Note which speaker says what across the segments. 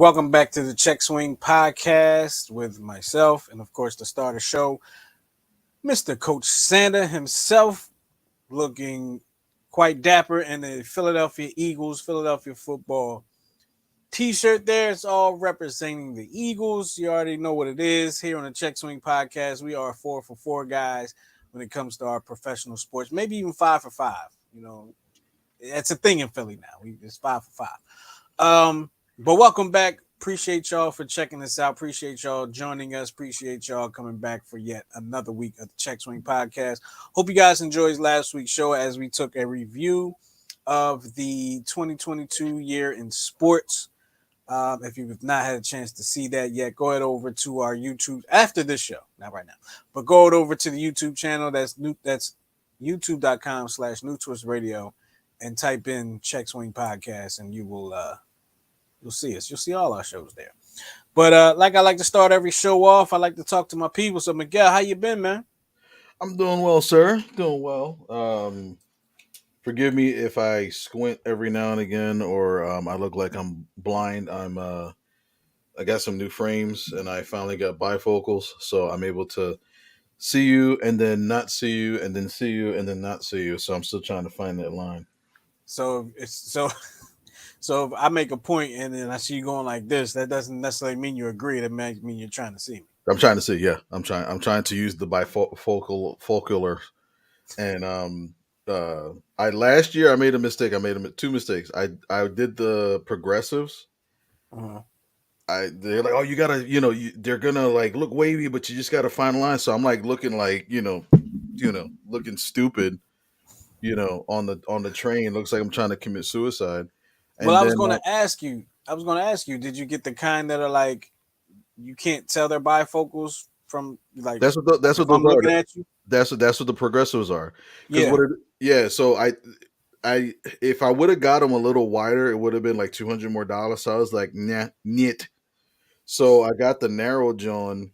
Speaker 1: Welcome back to the Check Swing Podcast with myself and, of course, the starter show, Mr. Coach Sander himself, looking quite dapper in the Philadelphia Eagles, Philadelphia football t-shirt there. It's all representing the Eagles. You already know what it is. Here on the Check Swing Podcast, we are 4 for 4 guys when it comes to our professional sports, maybe even 5 for 5. You know, it's a thing in Philly now. It's 5 for 5. But welcome back. Appreciate y'all for checking us out. Appreciate y'all joining us. Appreciate y'all coming back for yet another week of the Check Swing Podcast. Hope you guys enjoyed last week's show as we took a review of the 2022 year in sports. If you've not had a chance to see that yet, go ahead over to our YouTube after this show. Not right now, but go over to the YouTube channel. That's youtube.com/New Twist Radio and type in Check Swing Podcast and you will you'll see us. You'll see all our shows there. But like I like to start every show off, I like to talk to my people. So Miguel, how you been, man?
Speaker 2: I'm doing well, sir. Doing well. Forgive me if I squint every now and again, or I look like I'm blind. I got some new frames, and I finally got bifocals, so I'm able to see you, and then not see you, and then see you, and then not see you. So I'm still trying to find that line.
Speaker 1: So it's so if I make a point and then I see you going like this, that doesn't necessarily mean you agree. That might mean you're trying to see me.
Speaker 2: I'm trying to see. Yeah, I'm trying. I'm trying to use the bifocal, and I last year I made a mistake. I made two mistakes. I did the progressives.
Speaker 1: Uh-huh.
Speaker 2: They're like, oh, you gotta, they're gonna like look wavy, but you just gotta find a line. So I'm like looking like, looking stupid, on the train. Looks like I'm trying to commit suicide.
Speaker 1: Well,
Speaker 2: And
Speaker 1: I was
Speaker 2: then
Speaker 1: going to ask you. I was going to ask you. Did you get the kind that are like you can't tell they're bifocals from like
Speaker 2: that's
Speaker 1: if
Speaker 2: what those
Speaker 1: I'm
Speaker 2: are.
Speaker 1: looking at you?
Speaker 2: That's what the progressives are. Because
Speaker 1: Yeah.
Speaker 2: yeah. So I if I would have got them a little wider, it would have been like $200 more. So I was like, nah, nit. So I got the narrow John.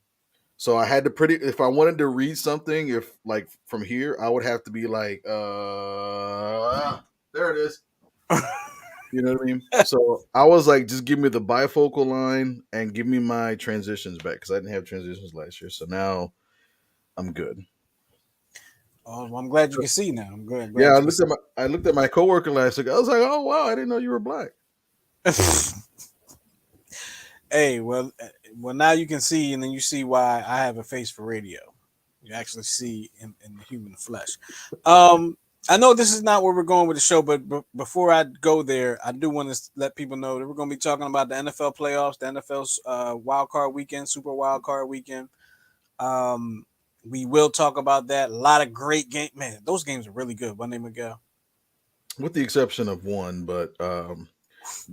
Speaker 2: So I had to if I wanted to read something, if like from here, I would have to be like, there it is. You know what I mean? So I was like, just give me the bifocal line and give me my transitions back because I didn't have transitions last year. So now I'm good.
Speaker 1: Oh, well, I'm glad you can see now. I'm good. I'm
Speaker 2: Yeah,
Speaker 1: glad you can see.
Speaker 2: I looked at my coworker last week. I was like, oh wow, I didn't know you were black.
Speaker 1: Hey, well, now you can see, and then you see why I have a face for radio. You actually see in the human flesh. I know this is not where we're going with the show, but before I go there, I do want to let people know that we're going to be talking about the NFL playoffs, the NFL's wild card weekend, Super Wildcard weekend. We will talk about that. A lot of great games. Man, those games are really good. Wasn't they, Miguel?
Speaker 2: With the exception of one, but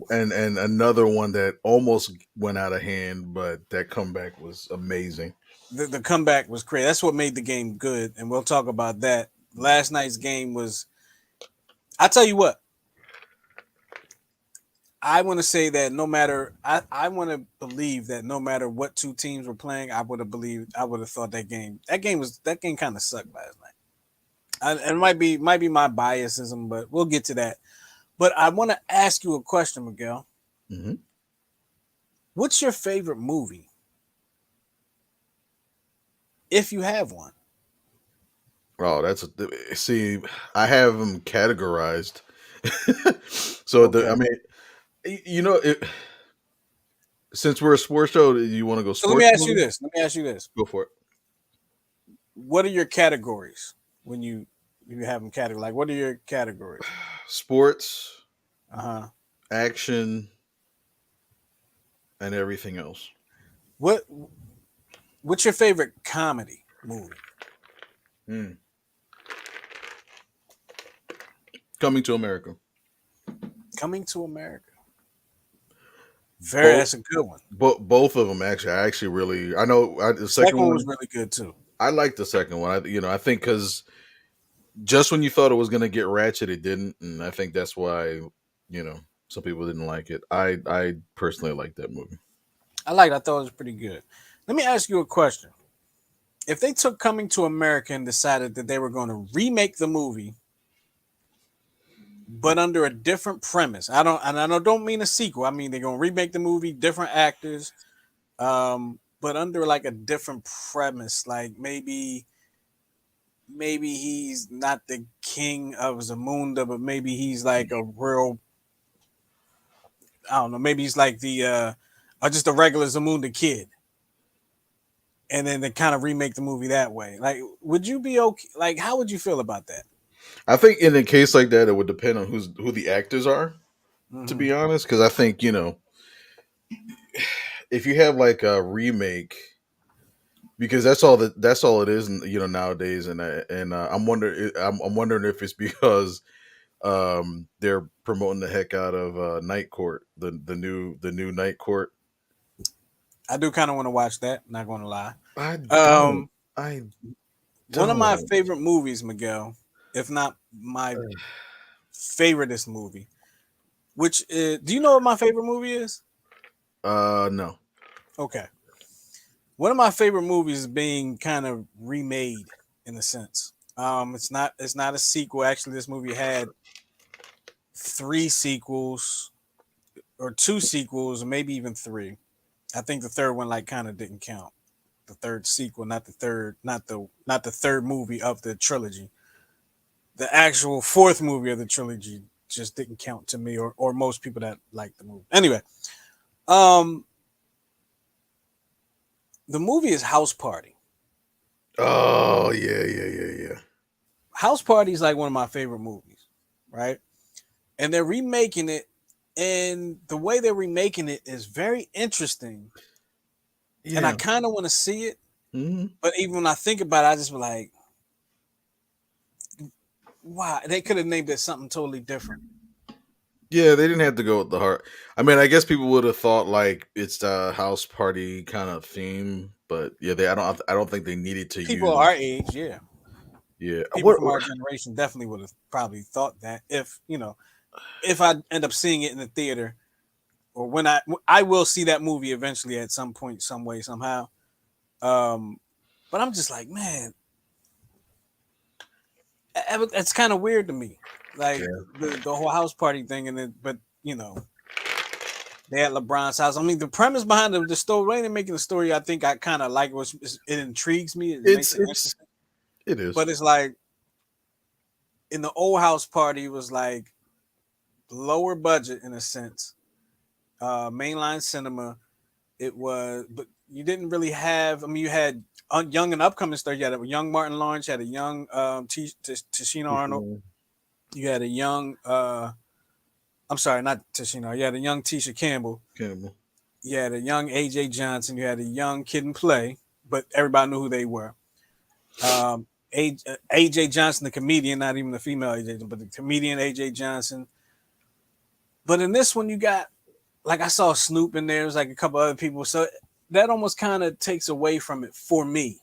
Speaker 2: and another one that almost went out of hand, but that comeback was amazing.
Speaker 1: The comeback was crazy. That's what made the game good, and we'll talk about that. Last night's game was. I tell you what. I want to say that no matter I want to believe that no matter what two teams were playing, I would have thought that game kind of sucked last night. And it might be my biasism, but we'll get to that. But I want to ask you a question, Miguel.
Speaker 2: Mm-hmm.
Speaker 1: What's your favorite movie, if you have one?
Speaker 2: Oh, see. I have them categorized. So
Speaker 1: Okay.
Speaker 2: I mean, since we're a sports show, do you want to go
Speaker 1: So let me
Speaker 2: sports
Speaker 1: ask you
Speaker 2: movie?
Speaker 1: this. Let me ask you this.
Speaker 2: Go for it.
Speaker 1: What are your categories when you have them categorized? Like, what are your categories?
Speaker 2: Sports,
Speaker 1: Uh huh.
Speaker 2: action, and everything else.
Speaker 1: What What's your favorite comedy movie?
Speaker 2: Hmm. Coming to America.
Speaker 1: Coming to America.
Speaker 2: Both,
Speaker 1: That's a good one.
Speaker 2: both of them actually. I actually really. I know the second
Speaker 1: Second one was
Speaker 2: one.
Speaker 1: really good too.
Speaker 2: I like the second one. I think because just when you thought it was going to get ratchet, it didn't, and I think that's why some people didn't like it. I personally like that movie.
Speaker 1: I thought it was pretty good. Let me ask you a question. If they took Coming to America and decided that they were going to remake the movie but under a different premise. Don't mean a sequel. I mean they're gonna remake the movie, different actors, but under like a different premise. Like maybe he's not the king of Zamunda, but maybe he's like a real, I don't know, maybe he's like the just a regular Zamunda kid. And then they kind of remake the movie that way. Like, would you be okay? Like, how would you feel about that?
Speaker 2: I think in a case like that, it would depend on who the actors are. To
Speaker 1: Hmm.
Speaker 2: be honest, because I think if you have like a remake, because that's all it is, nowadays, I'm wondering if it's because they're promoting the heck out of Night Court, the new Night Court.
Speaker 1: I do kind of want to watch that. Not going to lie.
Speaker 2: I don't.
Speaker 1: Um,
Speaker 2: I
Speaker 1: One of my
Speaker 2: don't.
Speaker 1: favorite movies, Miguel, if not my favoriteest movie. Which is, do you know what my favorite movie is?
Speaker 2: No.
Speaker 1: Okay, one of my favorite movies is being kind of remade in a sense. It's not a sequel. Actually, this movie had three sequels or two sequels, or maybe even three. I think the third one like kind of didn't count. The third sequel, not the third movie of the trilogy. The actual fourth movie of the trilogy just didn't count to me or most people that like the movie. Anyway, um, the movie is House Party.
Speaker 2: Oh yeah, yeah, yeah, yeah.
Speaker 1: House Party is like one of my favorite movies, right? And they're remaking it, and the way they're remaking it is very interesting. And I
Speaker 2: Yeah.
Speaker 1: kind of want to see it,
Speaker 2: Hmm.
Speaker 1: but even when I think about it, I just be like, wow, they could have named it something totally different.
Speaker 2: Yeah, they didn't have to go with the heart. I mean, I guess people would have thought like it's the house party kind of theme, but yeah, I don't think they needed to
Speaker 1: People our
Speaker 2: use.
Speaker 1: age, yeah,
Speaker 2: Yeah.
Speaker 1: people from our generation definitely would have probably thought that if I end up seeing it in the theater or when I will see that movie eventually at some point, some way, somehow. Um, but I'm just like, man, it's kind of weird to me, like
Speaker 2: Yeah.
Speaker 1: the whole house party thing, and then but they at LeBron's house. I mean, the premise behind the story, when they're making the story, I think I kind of like it intrigues me. It makes
Speaker 2: It's
Speaker 1: it
Speaker 2: it's
Speaker 1: interesting,
Speaker 2: it is.
Speaker 1: but it's like in the old house party it was like lower budget in a sense, mainline cinema. It was, but you didn't really have. I mean, you had young and upcoming stars. You had a young Martin Lawrence. You had a young Tashina Arnold.
Speaker 2: Mhm.
Speaker 1: You had a young. I'm sorry, not Tashina. You had a young Tisha Campbell.
Speaker 2: Cannibal.
Speaker 1: You had a young AJ Johnson. You had a young Kid and Play, but everybody knew who they were. AJ Johnson, the comedian, not even the female AJ, but the comedian AJ Johnson. But in this one, you got like I saw Snoop in there. There's like a couple other people, so that almost kind of takes away from it for me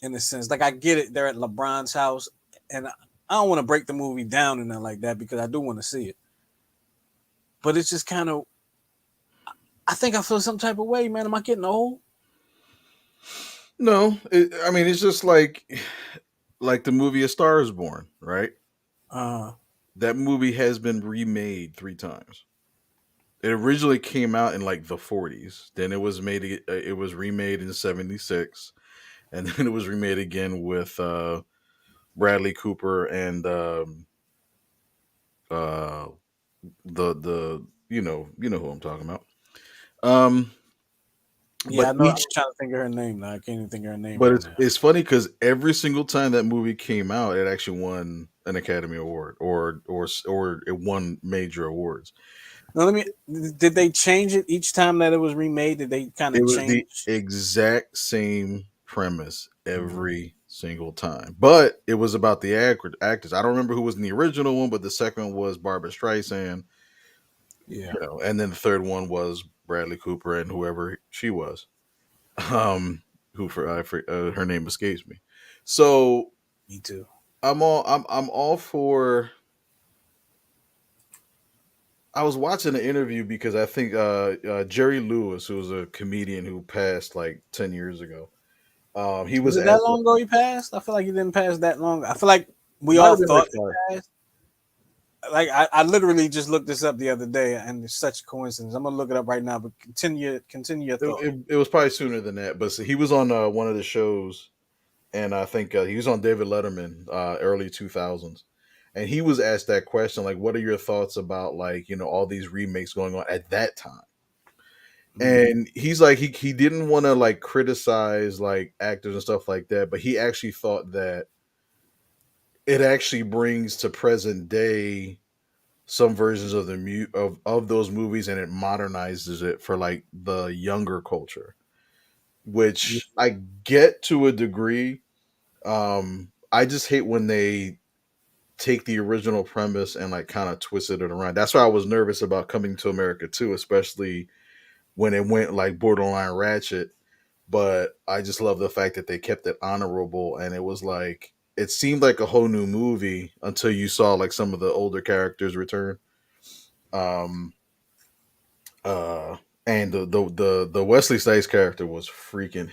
Speaker 1: in a sense. Like I get it, they're at LeBron's house, and I don't want to break the movie down and nothing like that because I do want to see it. But it's just kind of, I think I feel some type of way, man. Am I getting old?
Speaker 2: No, I mean it's just like the movie A Star Is Born, right?
Speaker 1: Uh,
Speaker 2: That movie has been remade 3 times. It originally came out in like the 40s. Then it was remade in 76, and then it was remade again with Bradley Cooper and uh, the you know who I'm talking about. Um,
Speaker 1: yeah,
Speaker 2: but
Speaker 1: I know. I'm
Speaker 2: each
Speaker 1: trying to think of her name now. I can't even think of her name
Speaker 2: but
Speaker 1: right
Speaker 2: it's
Speaker 1: now.
Speaker 2: it's funny because every single time that movie came out, it actually won an Academy Award or it won major awards.
Speaker 1: Now, let me. Did they change it each time that it was remade? Did they kind
Speaker 2: It
Speaker 1: of
Speaker 2: was the
Speaker 1: change?
Speaker 2: exact same premise
Speaker 1: Mhm.
Speaker 2: every single time, but it was about the actors. I don't remember who was in the original one, but the second one was Barbara Streisand,
Speaker 1: Yeah,
Speaker 2: and then the third one was Bradley Cooper and whoever she was. Um, her name escapes me. So
Speaker 1: me too.
Speaker 2: I'm all for. I was watching an interview because I think Jerry Lewis, who was a comedian who passed like 10 years ago, he
Speaker 1: Was
Speaker 2: was
Speaker 1: it that
Speaker 2: asked.
Speaker 1: long ago he passed? I feel like he didn't pass that long. I feel like we
Speaker 2: Might
Speaker 1: all
Speaker 2: have been like
Speaker 1: thought
Speaker 2: five.
Speaker 1: he passed. like I literally just looked this up the other day, and it's such a coincidence. I'm gonna look it up right now, but continue your thought.
Speaker 2: It was probably sooner than that, but he was on one of the shows, and I think he was on David Letterman, early 2000s, and he was asked that question, like, "What are your thoughts about, like, all these remakes going on at that time?"
Speaker 1: Mm-hmm.
Speaker 2: And he's like, he didn't want to like criticize like actors and stuff like that, but he actually thought that it actually brings to present day some versions of of those movies, and it modernizes it for like the younger culture, which I get to a degree. I just hate when they take the original premise and like kind of twisted it around. That's why I was nervous about Coming to America too, especially when it went like borderline ratchet. But I just love the fact that they kept it honorable, and it was like it seemed like a whole new movie until you saw like some of the older characters return. Um, uh, and the Wesley Snipes character was freaking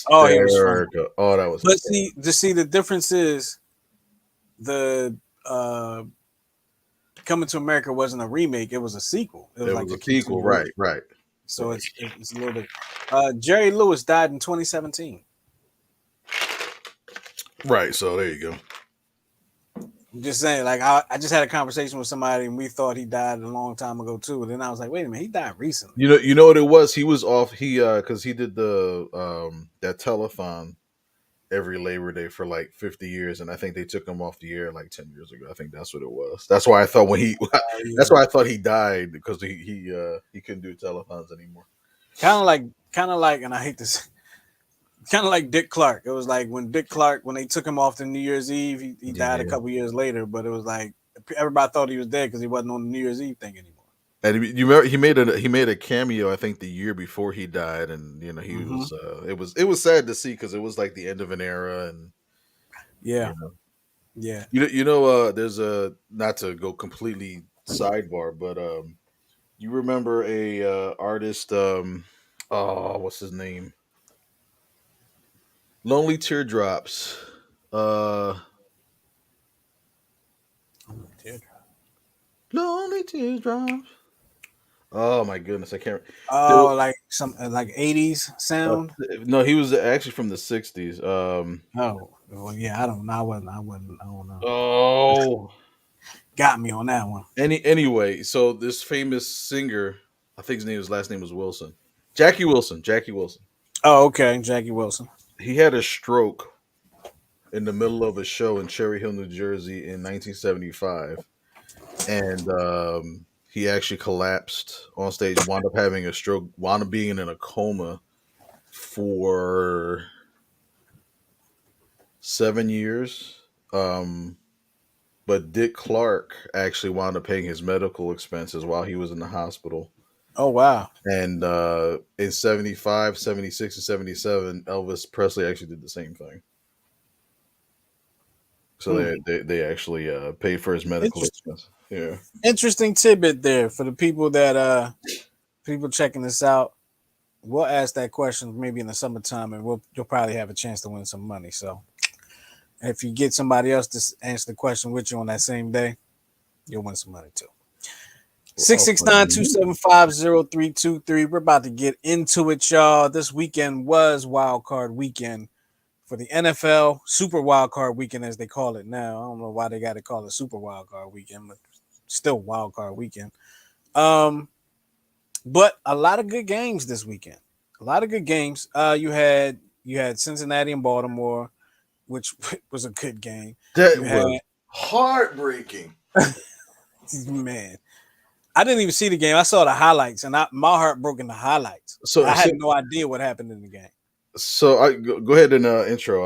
Speaker 1: Oh, he was funny.
Speaker 2: hysterical. Oh, that was
Speaker 1: But
Speaker 2: hysterical.
Speaker 1: see, the difference is the uh Coming to America wasn't a remake; it was a sequel. It
Speaker 2: It
Speaker 1: was
Speaker 2: was
Speaker 1: like a
Speaker 2: a sequel, right?
Speaker 1: continuation.
Speaker 2: Right.
Speaker 1: So it's a little different. Jerry Lewis died in 2017.
Speaker 2: Right. So there you go.
Speaker 1: I'm just saying, like I just had a conversation with somebody and we thought he died a long time ago too. And then I was like, wait a minute, he died recently.
Speaker 2: You know what it was? He was off. He because he did the that telethon every Labor Day for like 50 years, and I think they took him off the air like 10 years ago. I think that's what it was. That's why I thought when he that's
Speaker 1: Yeah,
Speaker 2: why I thought he died, because he couldn't do telethons anymore.
Speaker 1: kind of like, and I hate this, kind of like Dick Clark. It was like when Dick Clark, when they took him off the New Year's Eve, he died a
Speaker 2: Yeah.
Speaker 1: couple years later. But it was like everybody thought he was dead because he wasn't on the New Year's Eve thing anymore.
Speaker 2: And you remember he made a cameo, I think, the year before he died, and he
Speaker 1: Hmm.
Speaker 2: was it was sad to see because it was like the end of an era. And
Speaker 1: Yeah,
Speaker 2: you know
Speaker 1: yeah.
Speaker 2: there's a, not to go completely sidebar, but you remember a artist, oh, what's his name? Lonely Teardrops. Uh Lonely Teardrops. Oh my goodness, I can't. There,
Speaker 1: Oh, like some like 80s
Speaker 2: uh,
Speaker 1: sound.
Speaker 2: no, he was actually from the 60s.
Speaker 1: Oh, well, yeah. I don't know. I wasn't. I don't know.
Speaker 2: Oh,
Speaker 1: Got me on that one.
Speaker 2: anyway, so this famous singer, I think his last name was Wilson. Jackie Wilson. Jackie Wilson.
Speaker 1: Oh, okay, Jackie Wilson.
Speaker 2: He had a stroke in the middle of a show in Cherry Hill, New Jersey in 1975, and he actually collapsed on stage, wound up having a stroke, wound up being in a coma for 7 years. Um, but Dick Clark actually wound up paying his medical expenses while he was in the hospital.
Speaker 1: Oh wow.
Speaker 2: And in 75, 76, and 77, Elvis Presley actually did the same thing. So
Speaker 1: Hmm.
Speaker 2: they actually paid for his medical
Speaker 1: Interesting.
Speaker 2: expense. Yeah.
Speaker 1: Interesting tidbit there for the people that people checking this out. We'll ask that question maybe in the summertime, and you'll probably have a chance to win some money. So if you get somebody else to answer the question with you on that same day, you'll win some money too. Six
Speaker 2: Oh,
Speaker 1: six
Speaker 2: funny.
Speaker 1: nine two seven five zero three two three. We're about to get into it, y'all. This weekend was Wild Card Weekend for the NFL, Super Wild Card Weekend as they call it now. I don't know why they got to call it Super Wild Card Weekend, but still Wild Card Weekend. Um, but a lot of good games this weekend. A lot of good games. You had Cincinnati and Baltimore, which was a good game.
Speaker 2: That
Speaker 1: You had
Speaker 2: was heartbreaking.
Speaker 1: man, I didn't even see the game. I saw the highlights, and my heart broke in the highlights.
Speaker 2: So
Speaker 1: I had
Speaker 2: so,
Speaker 1: no idea what happened in the game.
Speaker 2: so I go ahead and intro.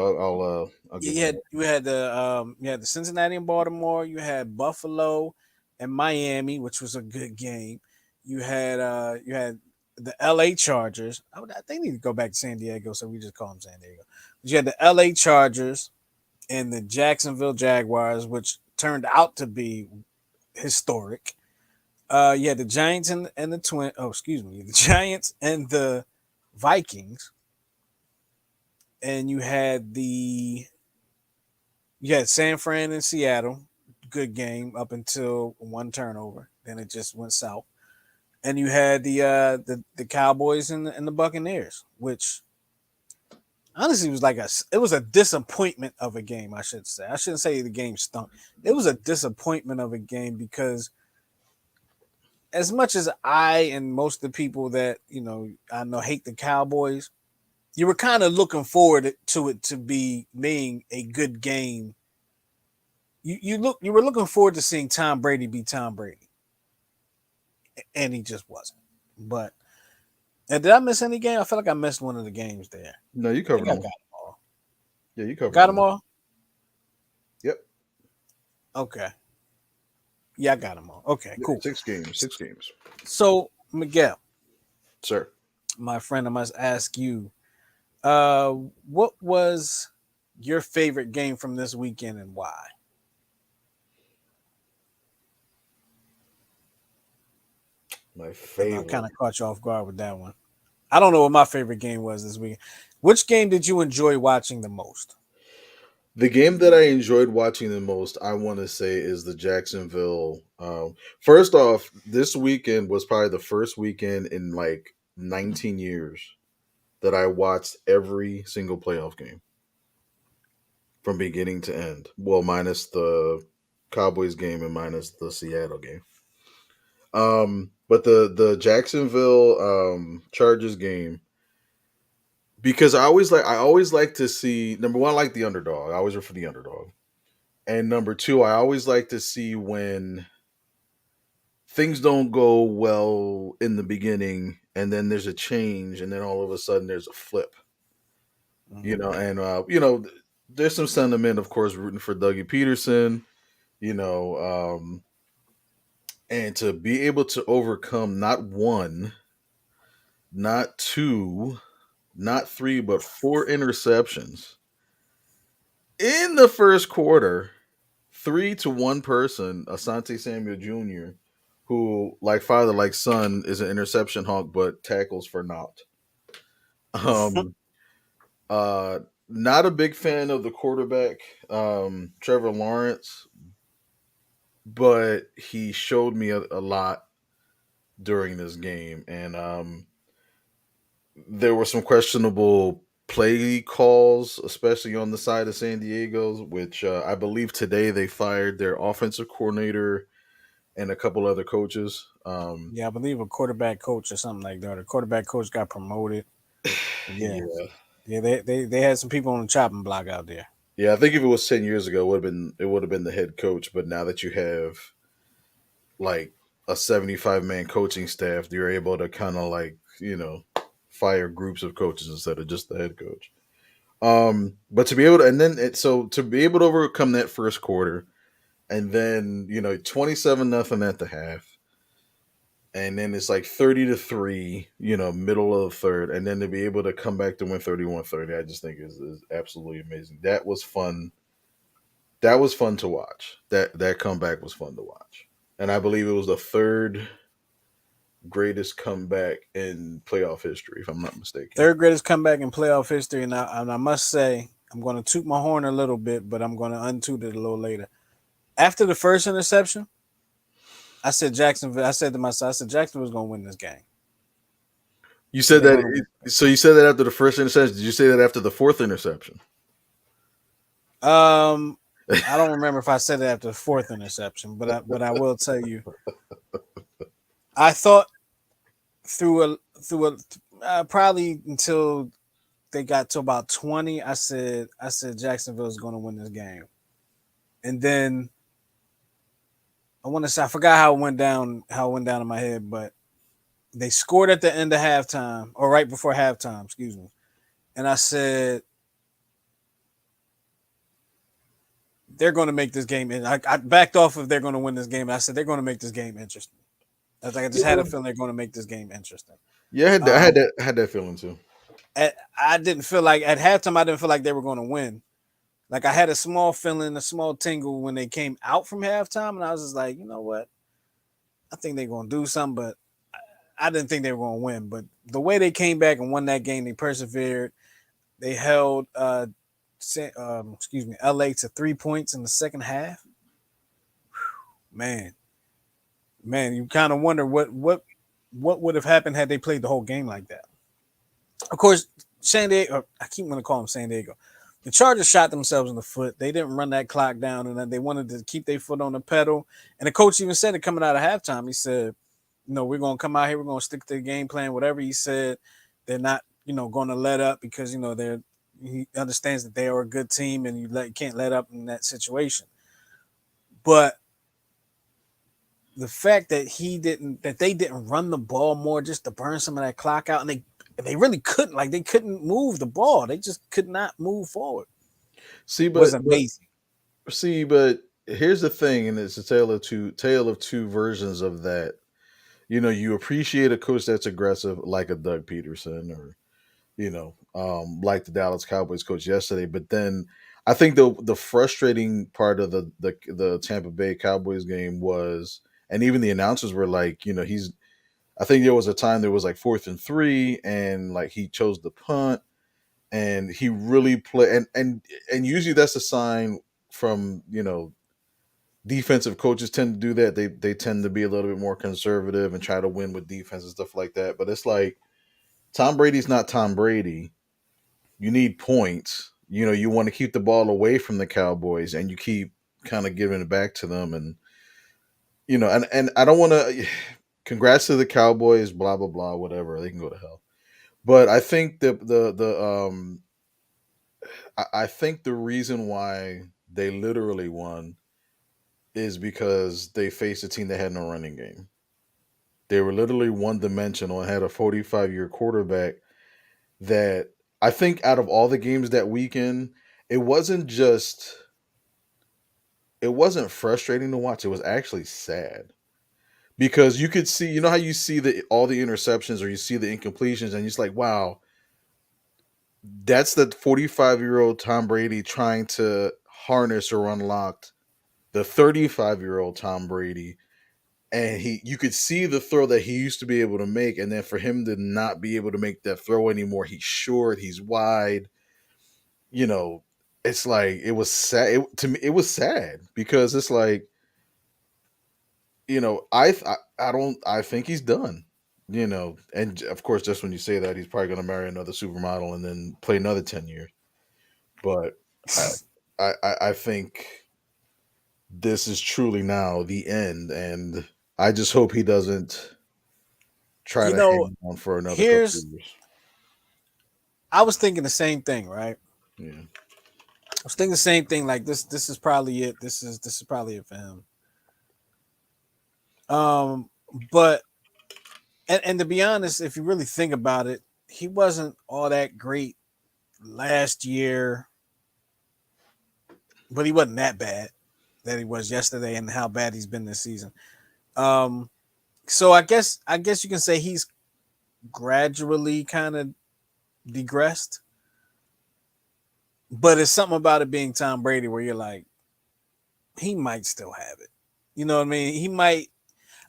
Speaker 2: I'll get to
Speaker 1: You had the Cincinnati and Baltimore. You had Buffalo and Miami, which was a good game. You had the L.A. Chargers. They need to go back to San Diego, so we just call them San Diego. But you had the L.A. Chargers and the Jacksonville Jaguars, which turned out to be historic. You had the Giants and the Twin. Oh, excuse me, the Giants and the Vikings, and you had San Fran and Seattle. good game up until one turnover. Then it just went south. And you had the Cowboys and the Buccaneers, which honestly was it was a disappointment of a game. I should say. I shouldn't say the game stunk. It was a disappointment of a game because as much as I and most of the people that I know hate the Cowboys, you were kind of looking forward to it to be being a good game. You were looking forward to seeing Tom Brady be Tom Brady, and he just wasn't. But and did I miss any game? I feel like I missed one of the games there.
Speaker 2: No, you
Speaker 1: I think
Speaker 2: covered
Speaker 1: I
Speaker 2: them
Speaker 1: got
Speaker 2: all.
Speaker 1: them all.
Speaker 2: Yeah, you covered
Speaker 1: Got
Speaker 2: them
Speaker 1: them
Speaker 2: all.
Speaker 1: all.
Speaker 2: Yep.
Speaker 1: Okay. Yeah, I got them all. Okay,
Speaker 2: Yeah,
Speaker 1: cool.
Speaker 2: 6 games. 6 games.
Speaker 1: So Miguel,
Speaker 2: Sir.
Speaker 1: my friend, I must ask you, what was your favorite game from this weekend and why?
Speaker 2: My
Speaker 1: I know I kind
Speaker 2: favorite.
Speaker 1: of caught you off guard with that one. I don't know what my favorite game was this weekend. Which game did you enjoy watching the most?
Speaker 2: The game that I enjoyed watching the most, I want to say, is the Jacksonville. First off, this weekend was probably the first weekend in like 19 years that I watched every single playoff game from beginning to end. Well, minus the Cowboys game and minus the Seattle game. But the Jacksonville Chargers game, because I always like to see, number one, I like the underdog. I always root for the underdog. And number two, I always like to see when things don't go well in the beginning and then there's a change and then all of a sudden there's a flip.
Speaker 1: Mm-hmm.
Speaker 2: And there's some sentiment, of course, rooting for Dougie Peterson, you know, and to be able to overcome not one, not two, not three, but four interceptions in the first quarter, three to one person, Asante Samuel Jr., who, like father, like son, is an interception hawk, but tackles for naught. Um, uh, Not a big fan of the quarterback, Trevor Lawrence, but he showed me a lot during this game, and there were some questionable play calls, especially on the side of San Diego's, which I believe today they fired their offensive coordinator and a couple other coaches.
Speaker 1: Yeah, I believe a quarterback coach or something like that. The quarterback coach got promoted. Yeah,
Speaker 2: Yeah,
Speaker 1: yeah, they had some people on the chopping block out there.
Speaker 2: yeah. I think if it was 10 years ago, it would have been the head coach. But now that you have like a 75-man coaching staff, you're able to kind of like fire groups of coaches instead of just the head coach. But to be able to, and then so to be able to overcome that first quarter, and then 27-0 at the half, and then it's like 30-3, middle of the third, and then to be able to come back to win 31-30, I just think is absolutely amazing. That was fun. That was fun to watch. That comeback was fun to watch, and I believe it was the third greatest comeback in playoff history, if I'm not mistaken.
Speaker 1: Third greatest comeback in playoff history, and I must say I'm going to toot my horn a little bit, but I'm going to untoot it a little later. After the first interception, I said Jacksonville. I said to myself, I said Jacksonville's going to win this game.
Speaker 2: You said
Speaker 1: They're
Speaker 2: that.
Speaker 1: going to win.
Speaker 2: So you said that after the first interception. Did you say that after the fourth interception?
Speaker 1: Um, I don't remember if I said it after the fourth interception, but I will tell you, I thought through a probably until they got to about 20. I said Jacksonville's going to win this game, and then I want to say I forgot how it went down in my head, but they scored at the end of halftime or right before halftime, excuse me, and I said they're going to make this game. And I backed off of they're going to win this game. And I said they're going to make this game interesting. I just had a
Speaker 2: Yeah,
Speaker 1: feeling they're going to make this game interesting.
Speaker 2: yeah. I had
Speaker 1: Um,
Speaker 2: that feeling too.
Speaker 1: I didn't feel like at halftime. I didn't feel like they were going to win. Like I had a small feeling, a small tingle when they came out from halftime, and I was just like, you know what? I think they're going to do something, but I didn't think they were going to win. But the way they came back and won that game, they persevered. They held, excuse me, LA to 3 points in the second half. Man, man, you kind of wonder what would have happened had they played the whole game like that. Of course, San Diego. I keep want to call them San Diego. The Chargers shot themselves in the foot. They didn't run that clock down, and they wanted to keep their foot on the pedal. And the coach even said it coming out of halftime. He said, we're gonna come out here. We're gonna stick to the game plan. Whatever he said, they're not, going to let up because they're. He understands that they are a good team, and you can't let up in that situation. But the fact that they didn't run the ball more just to burn some of that clock out, and they really couldn't, like, they couldn't move the ball. They just could not move forward.
Speaker 2: See,
Speaker 1: Was
Speaker 2: but
Speaker 1: amazing.
Speaker 2: see, but here's the thing, and it's a tale of two versions of that. You appreciate a coach that's aggressive, like a Doug Peterson, or like the Dallas Cowboys coach yesterday. But then I think the frustrating part of the Tampa Bay Cowboys game was, and even the announcers were like, he's. I think there was a time there was like 4th and 3, and like he chose the punt, and he really play and usually that's a sign from defensive coaches tend to do that. They tend to be a little bit more conservative and try to win with defense and stuff like that. But it's like Tom Brady's not Tom Brady. You need points. You want to keep the ball away from the Cowboys, and you keep kind of giving it back to them. And and I don't want to. Congrats to the Cowboys. Blah blah blah. Whatever. They can go to hell. But I think I think the reason why they literally won is because they faced a team that had no running game. They were literally one dimensional and had a 45-year quarterback that I think out of all the games that weekend, it wasn't just it wasn't frustrating to watch. It was actually sad because you could see, how you see all the interceptions or you see the incompletions, and you're just like, wow, that's the 45-year-old Tom Brady trying to harness or unlock the 35-year-old Tom Brady. And you could see the throw that he used to be able to make, and then for him to not be able to make that throw anymore, he's short, he's wide. You know, it's like it was sad. To me, it was sad because it's like, I don't I think he's done. And of course, just when you say that, he's probably going to marry another supermodel and then play another 10 years. But I I think this is truly now the end, and I just hope he doesn't try
Speaker 1: You
Speaker 2: to
Speaker 1: know,
Speaker 2: hang on for another couple of
Speaker 1: here's
Speaker 2: years.
Speaker 1: I was thinking the same thing, right?
Speaker 2: Yeah.
Speaker 1: I was thinking the same thing. Like this is probably it. This is probably it for him. Um, but and to be honest, if you really think about it, he wasn't all that great last year, but he wasn't that bad that he was yesterday, and how bad he's been this season. Um, so I guess you can say he's gradually kind of degressed, but it's something about it being Tom Brady where you're like, he might still have it. You know what I mean? He might.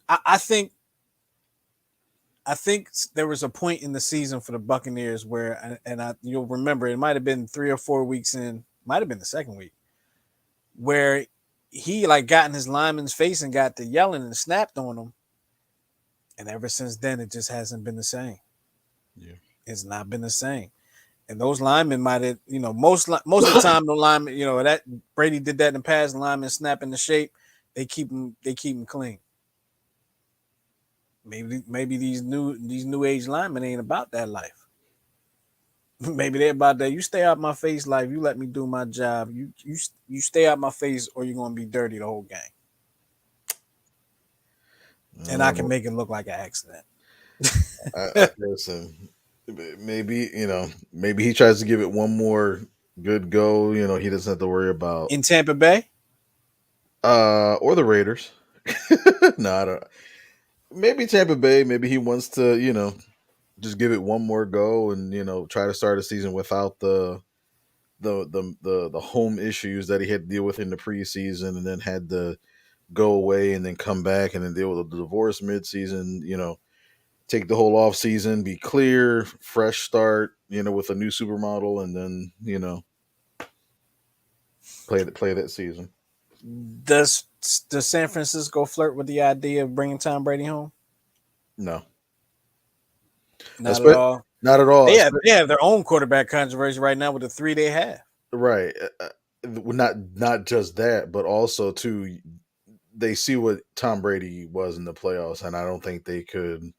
Speaker 1: I think. I think there was a point in the season for the Buccaneers where, you'll remember, it might have been 3 or 4 weeks in, might have been the second week, where he like got in his lineman's face and got to yelling and snapped on him, and ever since then it just hasn't been the same.
Speaker 2: Yeah.
Speaker 1: It's not been the same. And those linemen might have, most of the time the linemen, that Brady did that in the past. The linemen snap into shape, they keep him clean. Maybe these new age linemen ain't about that life. Maybe they're about that. You stay out my face, life. You let me do my job. You stay out my face, or you're gonna be dirty the whole game.
Speaker 2: I don't
Speaker 1: And I can
Speaker 2: know.
Speaker 1: make it look like an accident.
Speaker 2: I listen. Maybe he tries to give it one more good go. He doesn't have to worry about
Speaker 1: In Tampa Bay,
Speaker 2: or the Raiders. No, I don't. Maybe Tampa Bay. Maybe he wants to, just give it one more go and try to start a season without the home issues that he had to deal with in the preseason, and then had to go away and then come back and then deal with the divorce midseason. Take the whole off season, be clear, fresh start. With a new supermodel, and then play that season.
Speaker 1: Does does San Francisco flirt with the idea of bringing Tom Brady home?
Speaker 2: No,
Speaker 1: Not at
Speaker 2: Espe-
Speaker 1: all.
Speaker 2: not at all.
Speaker 1: They have their own quarterback controversy right now with the three they have.
Speaker 2: Right. Not just that, but also too, they see what Tom Brady was in the playoffs, and I don't think they could.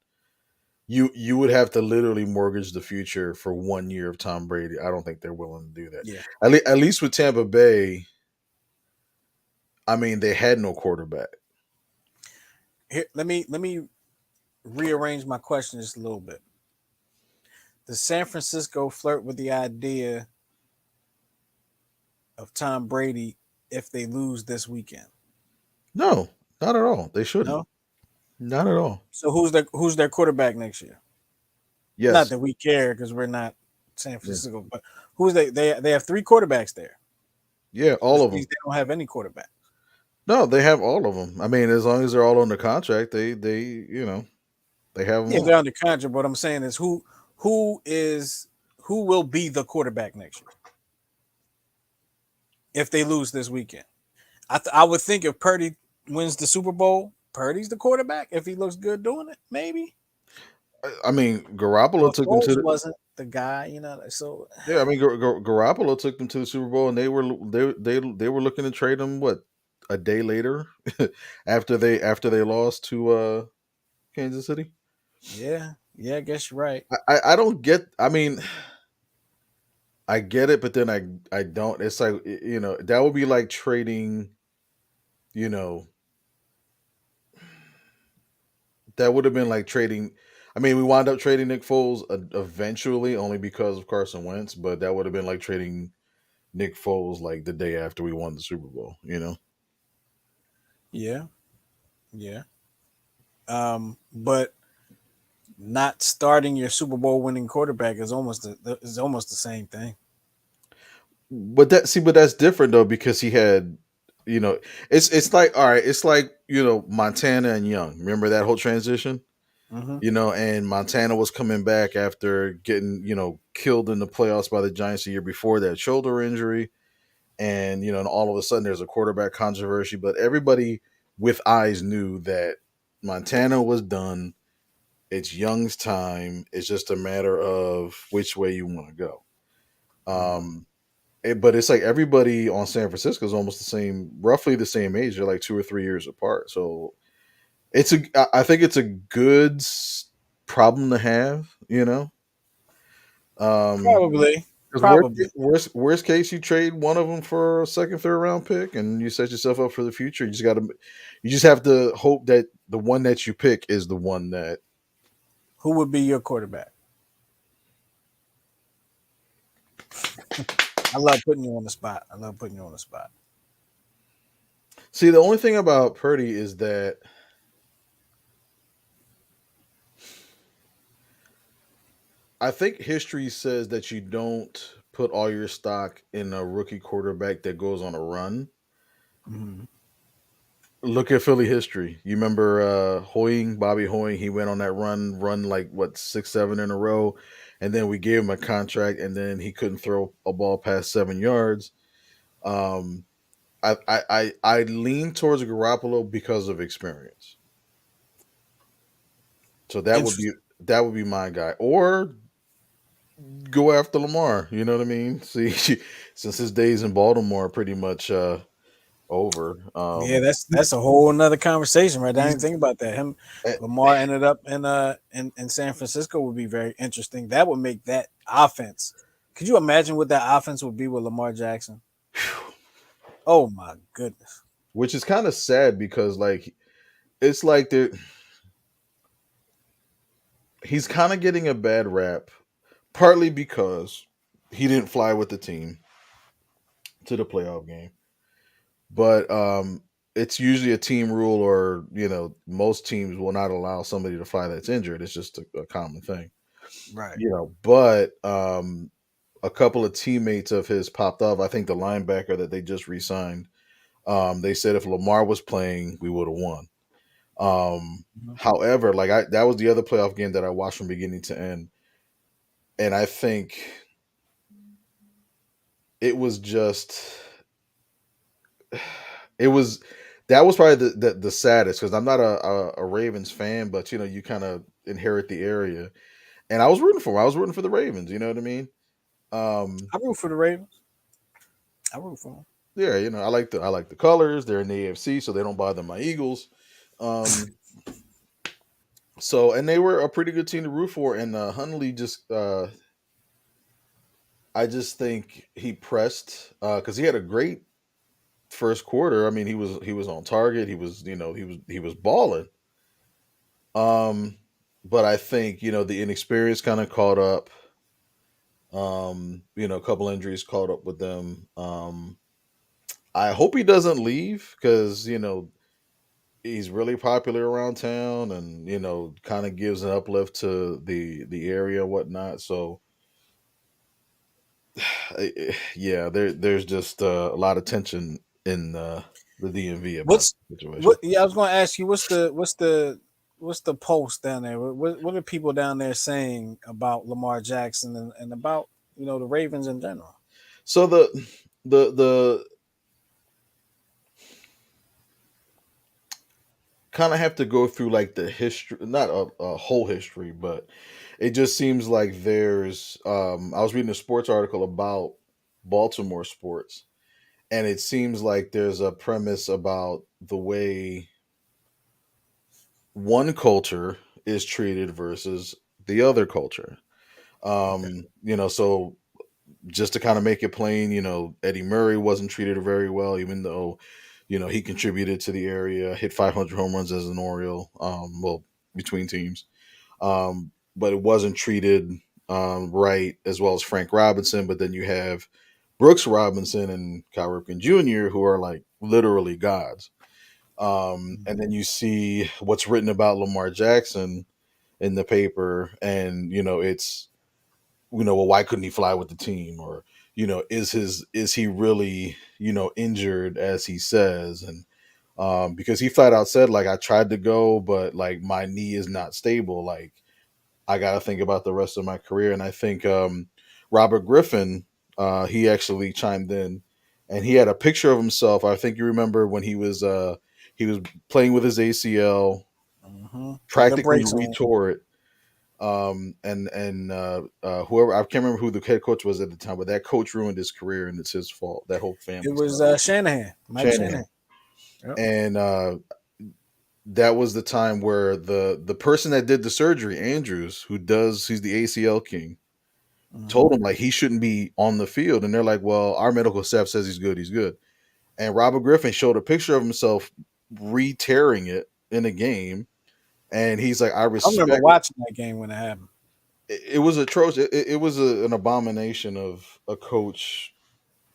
Speaker 2: You would have to literally mortgage the future for 1 year of Tom Brady. I don't think they're willing to do that.
Speaker 1: Yeah.
Speaker 2: At least with Tampa Bay, I mean, they had no quarterback.
Speaker 1: Here, let me rearrange my question just a little bit. Does San Francisco flirt with the idea of Tom Brady if they lose this weekend?
Speaker 2: No, not at all. They shouldn't.
Speaker 1: No.
Speaker 2: Not at all.
Speaker 1: So who's their quarterback next year? Not
Speaker 2: Yes.
Speaker 1: that we care because we're not San
Speaker 2: Yeah.
Speaker 1: Francisco, but who's they have three quarterbacks there,
Speaker 2: Yeah, all
Speaker 1: which
Speaker 2: of
Speaker 1: means
Speaker 2: them.
Speaker 1: they don't have any quarterback.
Speaker 2: No, they have all of them. I mean, as long as they're all under contract, they they have them
Speaker 1: Yeah,
Speaker 2: all.
Speaker 1: they're under contract. What I'm saying is who is who will be the quarterback next year if they lose this weekend? I would think if Purdy wins the Super Bowl, Purdy's the quarterback if he looks good doing it, maybe.
Speaker 2: I mean, Garoppolo
Speaker 1: But
Speaker 2: took them to
Speaker 1: Foles
Speaker 2: the.
Speaker 1: wasn't the guy, you know. So
Speaker 2: Yeah, I mean, Garoppolo took them to the Super Bowl, and they were looking to trade him what, a day later, after they lost to Kansas City.
Speaker 1: yeah, yeah, I guess you're right.
Speaker 2: I don't get. I mean, I get it, but then I don't. It's like, that would be like trading. You know, that would have been like trading. I mean, we wound up trading Nick Foles eventually, only because of Carson Wentz, but that would have been like trading Nick Foles like the day after we won the Super Bowl.
Speaker 1: Yeah, yeah. But not starting your Super Bowl winning quarterback is almost the same thing.
Speaker 2: But that's different though, because he had, you know, it's like, all right, it's like, Montana and Young. Remember that whole transition,
Speaker 1: Hmm.
Speaker 2: and Montana was coming back after getting, killed in the playoffs by the Giants the year before, that shoulder injury, and and all of a sudden there's a quarterback controversy, but everybody with eyes knew that Montana was done. It's Young's time. It's just a matter of which way you want to go.
Speaker 1: Hmm.
Speaker 2: Um, but it's like everybody on San Francisco is almost the same, roughly the same age. They're like 2 or 3 years apart. So I think it's a good problem to have, Um,
Speaker 1: Probably,
Speaker 2: because
Speaker 1: probably.
Speaker 2: worst case, you trade one of them for a second, third round pick, and you set yourself up for the future. You just have to hope that the one that you pick is the one that.
Speaker 1: Who would be your quarterback? I love putting you on the spot. I love putting you on the spot.
Speaker 2: See, the only thing about Purdy is that I think history says that you don't put all your stock in a rookie quarterback that goes on a run.
Speaker 1: Hmm.
Speaker 2: Look at Philly history. You remember Hoying, Bobby Hoying? He went on that run like what, 6, 7 in a row, and then we gave him a contract, and then he couldn't throw a ball past 7 yards. Um, I lean towards Garoppolo because of experience. So
Speaker 1: Interesting.
Speaker 2: that would be my guy, or go after Lamar. You know what I mean? See, since his days in Baltimore are pretty much over.
Speaker 1: Yeah, that's a whole another conversation, right? I
Speaker 2: He's
Speaker 1: didn't think about that. Him,
Speaker 2: eh,
Speaker 1: Lamar ended up in San Francisco would be very interesting. That would make that offense. Could you imagine what that offense would be with Lamar Jackson? Oh my goodness.
Speaker 2: which is kind of sad because like it's like he's kind of getting a bad rap, partly because he didn't fly with the team to the playoff game, but it's usually a team rule, or most teams will not allow somebody to fly that's injured. It's just a common thing,
Speaker 1: Right.
Speaker 2: But a couple of teammates of his popped off. I think the linebacker that they just re-signed. They said if Lamar was playing, we would have won.
Speaker 1: Mhm.
Speaker 2: However, like that was the other playoff game that I watched from beginning to end, and I think it was just It was that was probably the saddest because I'm not a Ravens fan, but you kind of inherit the area, and I was rooting for him. I was rooting for the Ravens. You know what I mean? Um,
Speaker 1: I root for the Ravens. I root for them.
Speaker 2: yeah, I like the colors. They're in the AFC, so they don't bother my Eagles. Um, and they were a pretty good team to root for. And Huntley I just think he pressed because he had a great first quarter. I mean, he was on target. He was balling. Um, but I think the inexperience kind of caught up. A couple injuries caught up with them. I hope he doesn't leave because he's really popular around town, and kind of gives an uplift to the area and whatnot. So yeah, there's just a lot of tension in the DMV about
Speaker 1: What's
Speaker 2: the situation.
Speaker 1: what? Yeah, I was going to ask you what's the post down there? What are people down there saying about Lamar Jackson and about the Ravens in general?
Speaker 2: So the kind of have to go through like the history, not a whole history, but it just seems like there's. I was reading a sports article about Baltimore sports, and it seems like there's a premise about the way one culture is treated versus the other culture.
Speaker 1: Okay.
Speaker 2: So just to kind of make it plain, Eddie Murray wasn't treated very well, even though, he contributed to the area, hit 500 home runs as an Oriole, between teams. But it wasn't treated right, as well as Frank Robinson. But then you have Brooks Robinson and Cal Ripken Jr., who are like literally gods. And then you see what's written about Lamar Jackson in the paper, and it's well, why couldn't he fly with the team? Or is he really injured as he says? And because he flat out said, like, I tried to go, but like my knee is not stable. Like, I got to think about the rest of my career. And I think Robert Griffin, he actually chimed in, and he had a picture of himself. I think you remember when he was playing with his ACL,
Speaker 1: Putting the
Speaker 2: practically
Speaker 1: brakes on.
Speaker 2: retore it. Whoever, I can't remember who the head coach was at the time, but that coach ruined his career, and it's his fault. That whole
Speaker 1: It
Speaker 2: family
Speaker 1: was
Speaker 2: stuff.
Speaker 1: Shanahan, Mike
Speaker 2: Shanahan.
Speaker 1: Shanahan. Yep.
Speaker 2: And that was the time where the person that did the surgery, Andrews, he's the ACL king,
Speaker 1: hmm
Speaker 2: told him like he shouldn't be on the field, and they're like, well, our medical staff says he's good. And Robert Griffin showed a picture of himself re-tearing it in a game, and he's like, I
Speaker 1: I remember
Speaker 2: respect.
Speaker 1: watching that game when it happened.
Speaker 2: It was atrocious. It was an abomination of a coach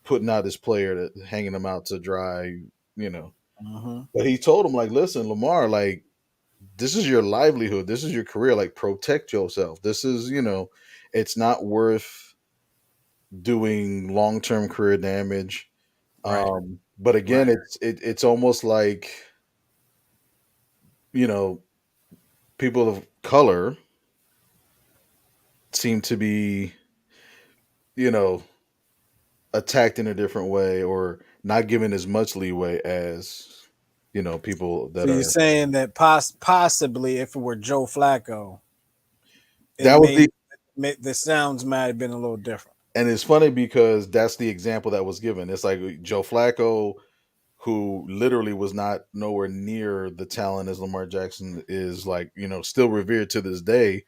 Speaker 2: putting out his player, hanging him out to dry, you know.
Speaker 1: hmm
Speaker 2: But he told him, like, listen, Lamar, like, this is your livelihood. This is your career. Like, protect yourself. This is, it's not worth doing long term career damage.
Speaker 1: Right.
Speaker 2: But again,
Speaker 1: Right.
Speaker 2: it's almost like, you know, people of color seem to be, you know, attacked in a different way, or not given as much leeway as people
Speaker 1: So
Speaker 2: that
Speaker 1: you're
Speaker 2: are.
Speaker 1: saying that possibly if it were Joe Flacco, it
Speaker 2: That was
Speaker 1: the sounds might have been a little different.
Speaker 2: and it's funny because that's the example that was given. It's like Joe Flacco, who literally was not nowhere near the talent as Lamar Jackson is, like, still revered to this day.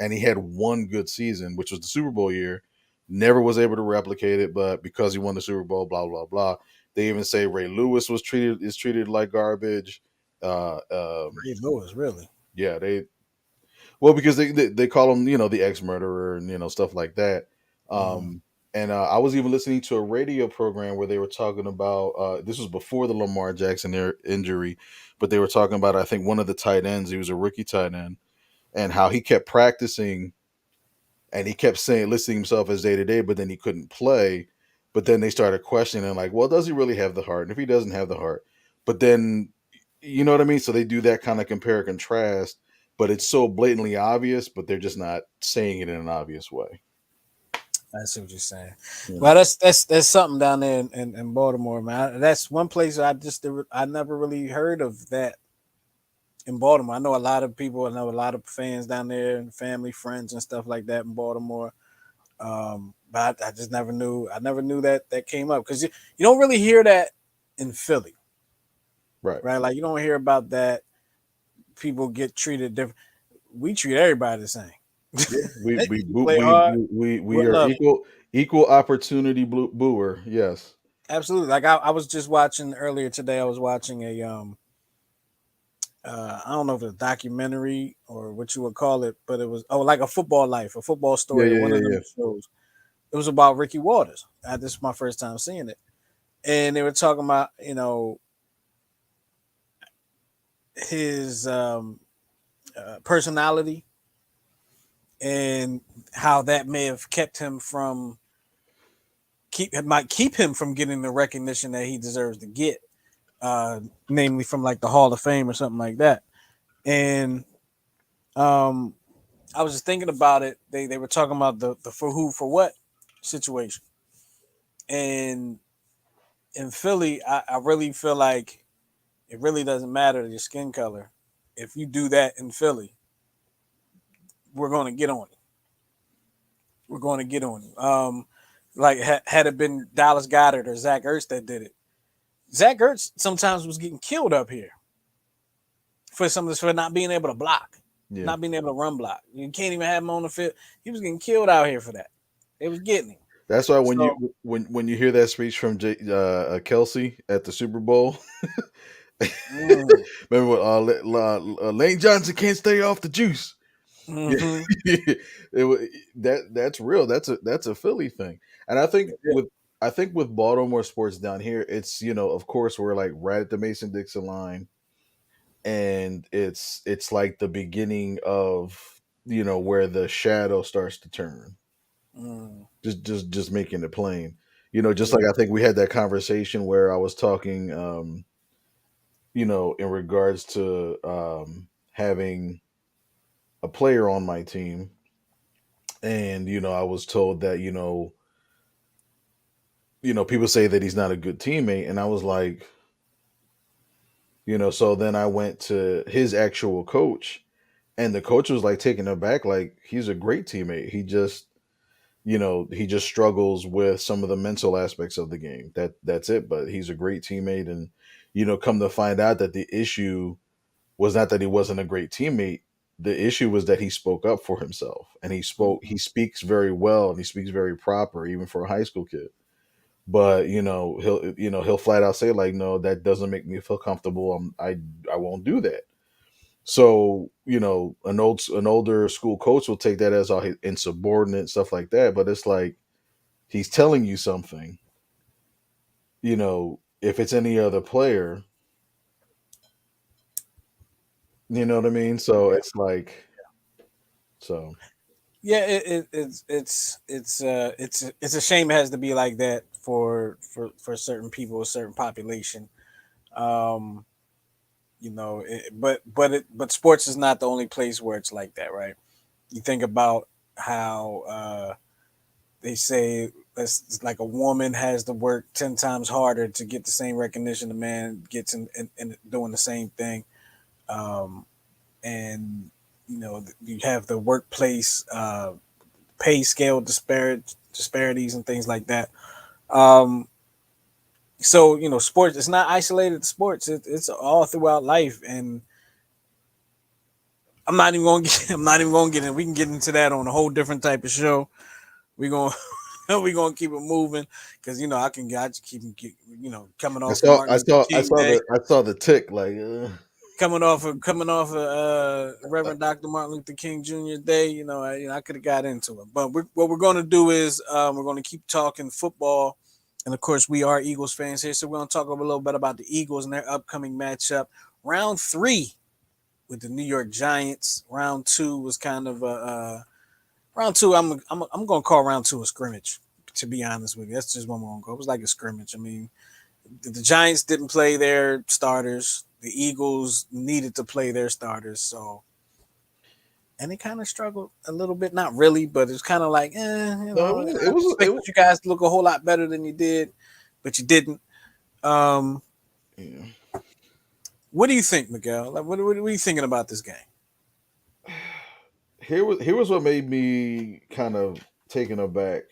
Speaker 2: And he had one good season, which was the Super Bowl year. Never was able to replicate it, but because he won the Super Bowl, blah blah blah. They even say Ray Lewis is treated like garbage. Uh, um,
Speaker 1: Ray Lewis, really.
Speaker 2: yeah, well, because they call him, the ex murderer, and stuff like that.
Speaker 1: hmm
Speaker 2: Um, and I was even listening to a radio program where they were talking about this was before the Lamar Jackson injury, but they were talking about, I think, one of the tight ends. He was a rookie tight end, and how he kept practicing, and he kept saying, listing himself as day to day, but then he couldn't play. But then they started questioning, like, well, does he really have the heart? And if he doesn't have the heart, but then, you know what I mean? So they do that kind of compare and contrast, but it's so blatantly obvious, but they're just not saying it in an obvious way.
Speaker 1: I see what you're saying.
Speaker 2: You
Speaker 1: Well,
Speaker 2: know.
Speaker 1: that's something down there in Baltimore, man. That's one place I never really heard of that in Baltimore. I know a lot of people. I know a lot of fans down there and family, friends, and stuff like that in Baltimore. But I just never knew. I never knew that that came up because you don't really hear that in Philly,
Speaker 2: Right.
Speaker 1: right? Like you don't hear about that. People get treated different. We treat everybody the same.
Speaker 2: Yeah. We we
Speaker 1: You
Speaker 2: boo-
Speaker 1: play hard,
Speaker 2: we
Speaker 1: we'll
Speaker 2: are
Speaker 1: love you.
Speaker 2: equal opportunity booer. Yes.
Speaker 1: Absolutely. Like I was just watching earlier today. I was watching a I don't know if it's a documentary or what you would call it, but it was like a football life, a football
Speaker 2: Yeah.
Speaker 1: story, or
Speaker 2: Yeah.
Speaker 1: one of
Speaker 2: Yeah.
Speaker 1: them shows. It was about Ricky Waters. This is my first time seeing it, and they were talking about his personality and how that may have kept him from keep it might keep him from getting the recognition that he deserves to get, namely from like the Hall of Fame or something like that. And um, I was just thinking about it. They were talking about the for who for what situation, and in Philly, I really feel like it really doesn't matter your skin color. If you do that in Philly, we're going to get on you. We're going to get on you. Like had it been Dallas Goddard or Zach Ertz that did it, Zach Ertz sometimes was getting killed up here for some of this for not being able to block,
Speaker 2: Yeah.
Speaker 1: not being able to run block. You can't even have him on the field. He was getting killed out here for that. They was getting him.
Speaker 2: That's why when
Speaker 1: So
Speaker 2: you hear that speech from Kelsey at the Super Bowl,
Speaker 1: mm,
Speaker 2: remember what Lane Johnson can't stay off the juice. Yeah,
Speaker 1: mm-hmm.
Speaker 2: that's real. That's a Philly thing, and I think with Baltimore sports down here, it's of course we're like right at the Mason Dixon line, and it's like the beginning of where the shadow starts to turn.
Speaker 1: Mm,
Speaker 2: Just making it plain. Just like
Speaker 1: yeah.
Speaker 2: I think we had that conversation where I was talking, in regards to having a player on my team, and I was told that people say that he's not a good teammate, and I was like, so then I went to his actual coach, and the coach was like taken aback, like he's a great teammate. He just struggles with some of the mental aspects of the game. That's it. But he's a great teammate, and come to find out that the issue was not that he wasn't a great teammate. The issue was that he spoke up for himself, and he
Speaker 1: Mm-hmm.
Speaker 2: speaks very well, and he speaks very proper, even for a high school kid. But he'll flat out say like, no, that doesn't make me feel comfortable. I won't do that. So an older school coach will take that as all insubordinate stuff like that. But it's like he's telling you something. If it's any other player, you know what I mean. So
Speaker 1: Yeah.
Speaker 2: it's like so.
Speaker 1: Yeah, it's a shame it has to be like that for certain people, a certain population. Um, but sports is not the only place where it's like that, right? You think about how they say it's like a woman has to work 10 times harder to get the same recognition a man gets in doing the same thing, um, and you have the workplace pay scale disparities and things like that. Um, so sports it's not isolated to sports. It's all throughout life, and I'm not even going to get. I'm not even going to get in. We can get into that on a whole different type of show. We going we gonna keep it moving because I just keep coming
Speaker 2: I
Speaker 1: off of
Speaker 2: saw
Speaker 1: Martin
Speaker 2: I
Speaker 1: Luther
Speaker 2: saw I
Speaker 1: King
Speaker 2: saw
Speaker 1: Day,
Speaker 2: the tick like
Speaker 1: coming off of Reverend Dr. Martin Luther King Jr. Day. I could have got into it, but what we're going to do is we're going to keep talking football, and of course we are Eagles fans here, so we're going to talk a little bit about the Eagles and their upcoming matchup, round three with the New York Giants. Round two was kind of a round two. I'm going to call round two a scrimmage. To be honest with you, that's just one we're going to go. It was like a scrimmage. I mean, the Giants didn't play their starters. The Eagles needed to play their starters. So, and they kind of struggled a little bit. Not really, but it's kind of like,
Speaker 2: No,
Speaker 1: I expected
Speaker 2: was
Speaker 1: you guys to look a whole lot better than you did, but you didn't. Um,
Speaker 2: yeah.
Speaker 1: what do you think, Miguel? Like, what are you thinking about this game?
Speaker 2: Here was what made me kind of taken aback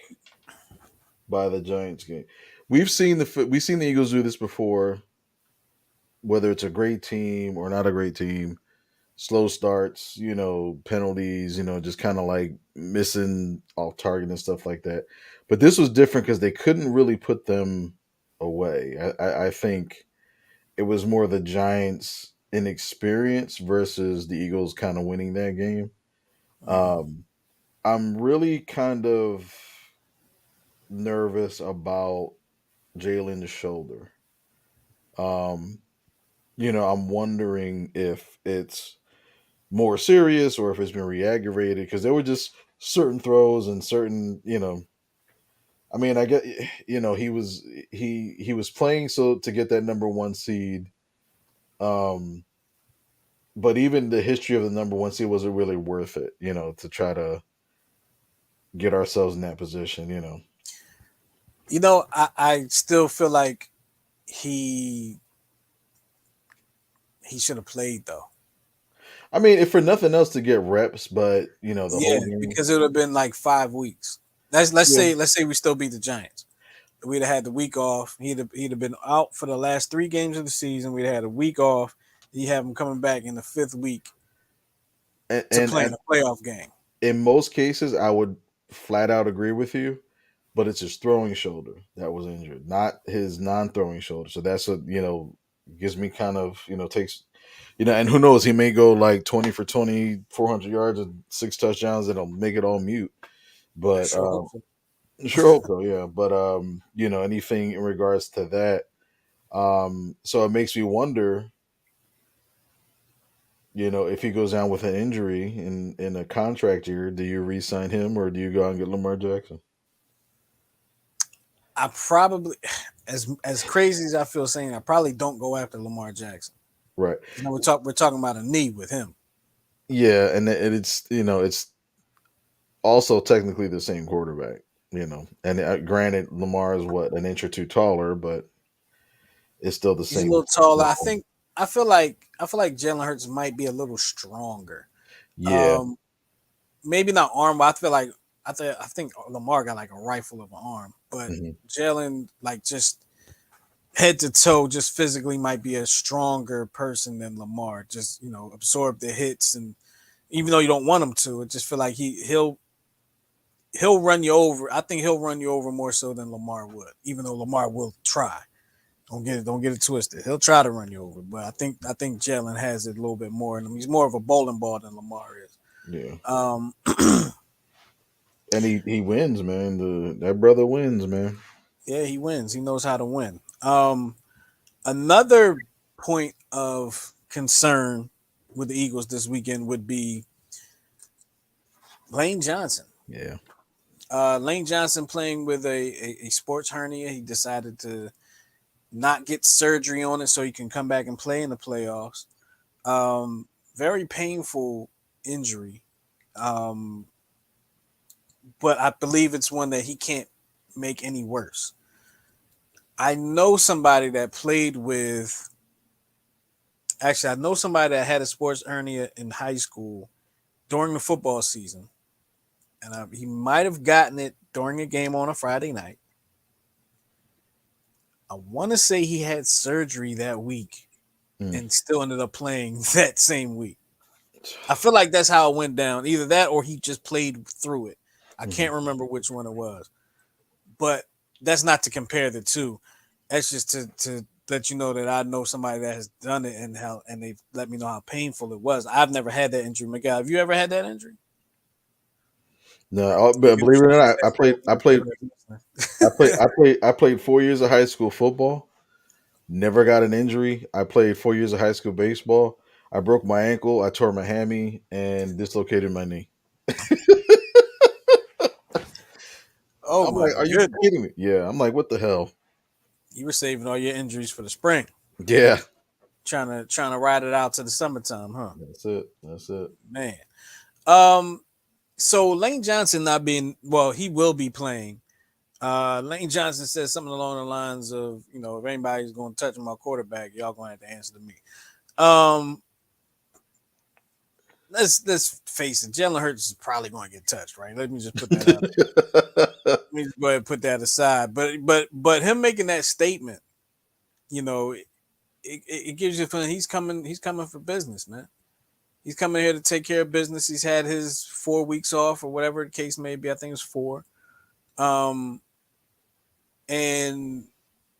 Speaker 2: by the Giants game. We've seen the Eagles do this before, whether it's a great team or not a great team. Slow starts, penalties, just kind of like missing off target and stuff like that. But this was different because they couldn't really put them away. I think it was more the Giants' inexperience versus the Eagles kind of winning that game.
Speaker 1: Mhm.
Speaker 2: Um, I'm really kind of nervous about Jalen's shoulder. Um, I'm wondering if it's more serious or if it's been re-aggravated because there were just certain throws and certain, I mean, I get, he was playing so to get that number one seed. Um, but even the history of the number one seed wasn't really worth it, to try to get ourselves in that position.
Speaker 1: I still feel like he he should have played though.
Speaker 2: I mean, if for nothing else to get reps, but the
Speaker 1: Yeah,
Speaker 2: whole game.
Speaker 1: because it would have been like 5 weeks. Let's
Speaker 2: Yeah,
Speaker 1: say we still beat the Giants. We'd have had the week off. He'd have been out for the last 3 games of the season. We'd have had a week off. You have him coming back in the fifth week to play in
Speaker 2: and
Speaker 1: a playoff game.
Speaker 2: in most cases, I would flat out agree with you. But it's his throwing shoulder that was injured, not his non-throwing shoulder. So that's what gives me kind of takes and who knows, he may go like 20 for 20, 400 yards and 6 touchdowns that'll make it all mute.
Speaker 1: I
Speaker 2: But
Speaker 1: sure hope so.
Speaker 2: sure hope so, yeah. But anything in regards to that, so it makes me wonder, if he goes down with an injury in a contract year, do you re-sign him or do you go out and get Lamar Jackson?
Speaker 1: I probably, as crazy as I feel saying, I probably don't go after Lamar Jackson.
Speaker 2: Right.
Speaker 1: We're talking about a knee with him.
Speaker 2: Yeah, and it's it's also technically the same quarterback, And granted, Lamar is what, an inch or two taller, but it's still the
Speaker 1: He's a
Speaker 2: same.
Speaker 1: little taller. I feel like Jalen Hurts might be a little stronger.
Speaker 2: Yeah.
Speaker 1: Um, maybe not arm, but I think Lamar got like a rifle of an arm, but
Speaker 2: Hmm.
Speaker 1: Jalen like just head to toe, just physically might be a stronger person than Lamar. Just absorb the hits, and even though you don't want him to, I just feel like he'll run you over. I think he'll run you over more so than Lamar would, even though Lamar will try. Don't get it twisted. He'll try to run you over, but I think Jalen has it a little bit more in him. He's more of a bowling ball than Lamar is.
Speaker 2: Yeah.
Speaker 1: Um,
Speaker 2: And he wins, man. That brother wins, man.
Speaker 1: yeah, he wins. He knows how to win. Another point of concern with the Eagles this weekend would be Lane Johnson.
Speaker 2: Yeah.
Speaker 1: Lane Johnson playing with a sports hernia. He decided to not get surgery on it so he can come back and play in the playoffs. Very painful injury. Um, but I believe it's one that he can't make any worse. I know somebody that played with. Actually, I know somebody that had a sports hernia in high school during the football season, and he might have gotten it during a game on a Friday night. I want to say he had surgery that week
Speaker 2: Mm.
Speaker 1: and still ended up playing that same week. I feel like that's how it went down. Either that or he just played through it. I
Speaker 2: Mhm.
Speaker 1: can't remember which one it was. But that's not to compare the two. That's just to let you know that I know somebody that has done it and they've let me know how painful it was. I've never had that injury. Miguel, have you ever had that injury?
Speaker 2: No,
Speaker 1: You
Speaker 2: but
Speaker 1: can,
Speaker 2: believe it or
Speaker 1: you can
Speaker 2: not,
Speaker 1: say so for everybody that's listening.
Speaker 2: I played 4 years of high school football. Never got an injury. I played 4 years of high school baseball. I broke my ankle. I tore my hammy and dislocated my knee.
Speaker 1: Oh
Speaker 2: I'm
Speaker 1: my
Speaker 2: like, are you
Speaker 1: goodness.
Speaker 2: kidding me? Yeah. I'm like, what the hell?
Speaker 1: You were saving all your injuries for the spring.
Speaker 2: Yeah.
Speaker 1: Trying to ride it out to the summertime, huh?
Speaker 2: That's it. That's it.
Speaker 1: Man. Um, so Lane Johnson not being well, he will be playing. Lane Johnson says something along the lines of, if anybody's going to touch my quarterback, y'all going to have to answer to me. Um, let's face it, Jalen Hurts is probably going to get touched, right? Let me just put that out there. Let me just go ahead and put that aside. But him making that statement, it gives you a feeling he's coming for business, man. He's coming here to take care of business. He's had his 4 weeks off or whatever the case may be. I think it's four. Um, and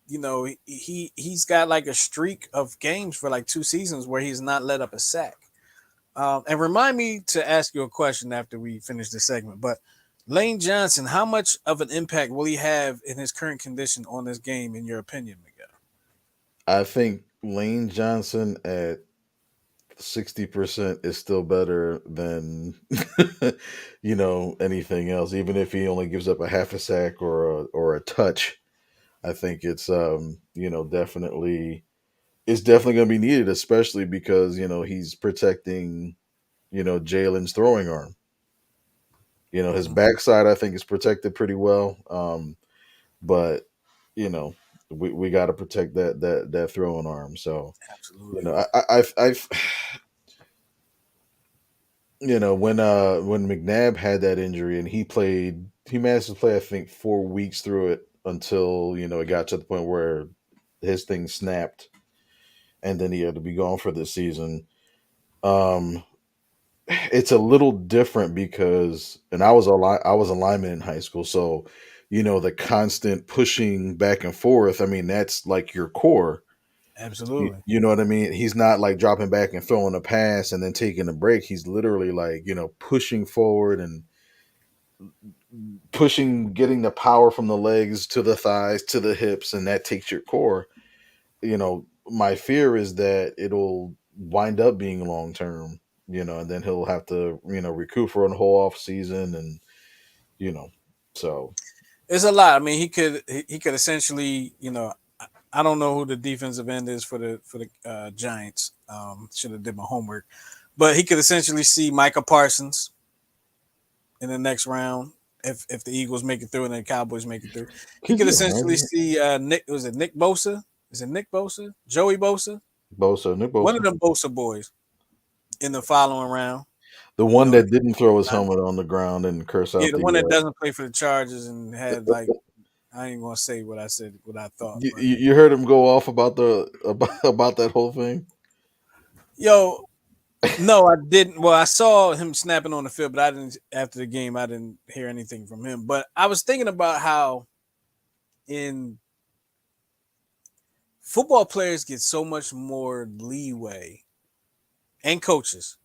Speaker 1: he's got like a streak of games for like 2 seasons where he's not let up a sack. And remind me to ask you a question after we finish this segment. But Lane Johnson, how much of an impact will he have in his current condition on this game, in your opinion, Miguel?
Speaker 2: I think Lane Johnson at 60% is still better than anything else. Even if he only gives up a half a sack or a touch, I think it's definitely going to be needed, especially because he's protecting Jalen's throwing arm. His
Speaker 1: Mhm.
Speaker 2: backside I think is protected pretty well, but you know we got to protect that throwing arm. So
Speaker 1: Absolutely.
Speaker 2: I've when McNabb had that injury and he managed to play I think 4 weeks through it until it got to the point where his thing snapped and then he had to be gone for the season. Um, it's a little different because, and I was a lineman in high school, so the constant pushing back and forth. I mean, that's like your core.
Speaker 1: Absolutely.
Speaker 2: You know what I mean? He's not like dropping back and throwing a pass and then taking a break. He's literally like pushing forward and pushing, getting the power from the legs to the thighs to the hips, and that takes your core. My fear is that it'll wind up being long term, and then he'll have to, recoup for a whole off season and, you know, so
Speaker 1: It's a lot. I mean, he could essentially, I don't know who the defensive end is for the Giants. Should have did my homework, but he could essentially see Micah Parsons in the next round if the Eagles make it through and the Cowboys make it through. He
Speaker 2: could
Speaker 1: could
Speaker 2: you
Speaker 1: essentially
Speaker 2: imagine
Speaker 1: see Nick. Was it Nick Bosa? Is it Nick Bosa? Joey Bosa?
Speaker 2: Bosa, Nick
Speaker 1: One of
Speaker 2: Bosa,
Speaker 1: them Bosa boys in the following round.
Speaker 2: the
Speaker 1: You
Speaker 2: one
Speaker 1: know,
Speaker 2: that didn't throw his helmet on the ground and curse
Speaker 1: yeah,
Speaker 2: out
Speaker 1: the
Speaker 2: the
Speaker 1: one that doesn't play for the Chargers and had like, I ain't gonna say what I said, what I thought, but
Speaker 2: you heard him go off about about that whole thing.
Speaker 1: yo, no, I didn't. Well, I saw him snapping on the field, but I didn't. After the game, I didn't hear anything from him. But I was thinking about how in football players get so much more leeway, and coaches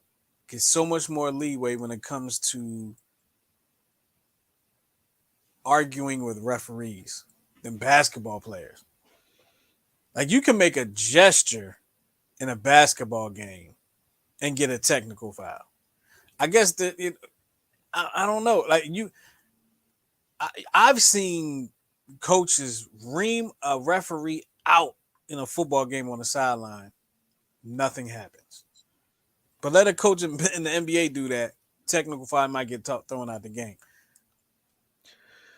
Speaker 1: get so much more leeway when it comes to arguing with referees than basketball players. Like you can make a gesture in a basketball game and get a technical foul. I guess that I don't know. Like I've seen coaches ream a referee out in a football game on the sideline. Nothing happens. But let a coach in the NBA do that. Technical foul might get thrown out the game.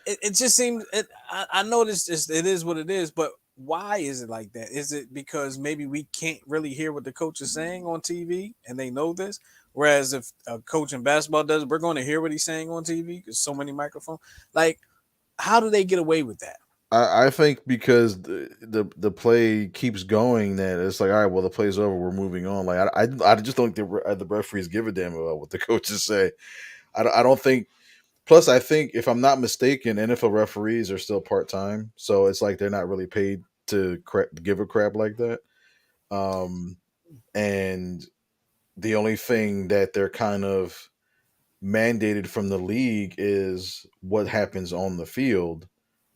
Speaker 1: It just seems. I know it is what it is, but why is it like that? Is it because maybe we can't really hear what the coach is saying on TV and they know this? Whereas if a coach in basketball does, we're going to hear what he's saying on TV because so many microphones. Like, how do they get away with that?
Speaker 2: I think because the play keeps going, that it's like, all right, well, the play's over, we're moving on. Like I just don't think the referees give a damn about what the coaches say. I don't think. Plus, I think if I'm not mistaken, NFL referees are still part time, so it's like they're not really paid to give a crap like that. Um, and the only thing that they're kind of mandated from the league is what happens on the field,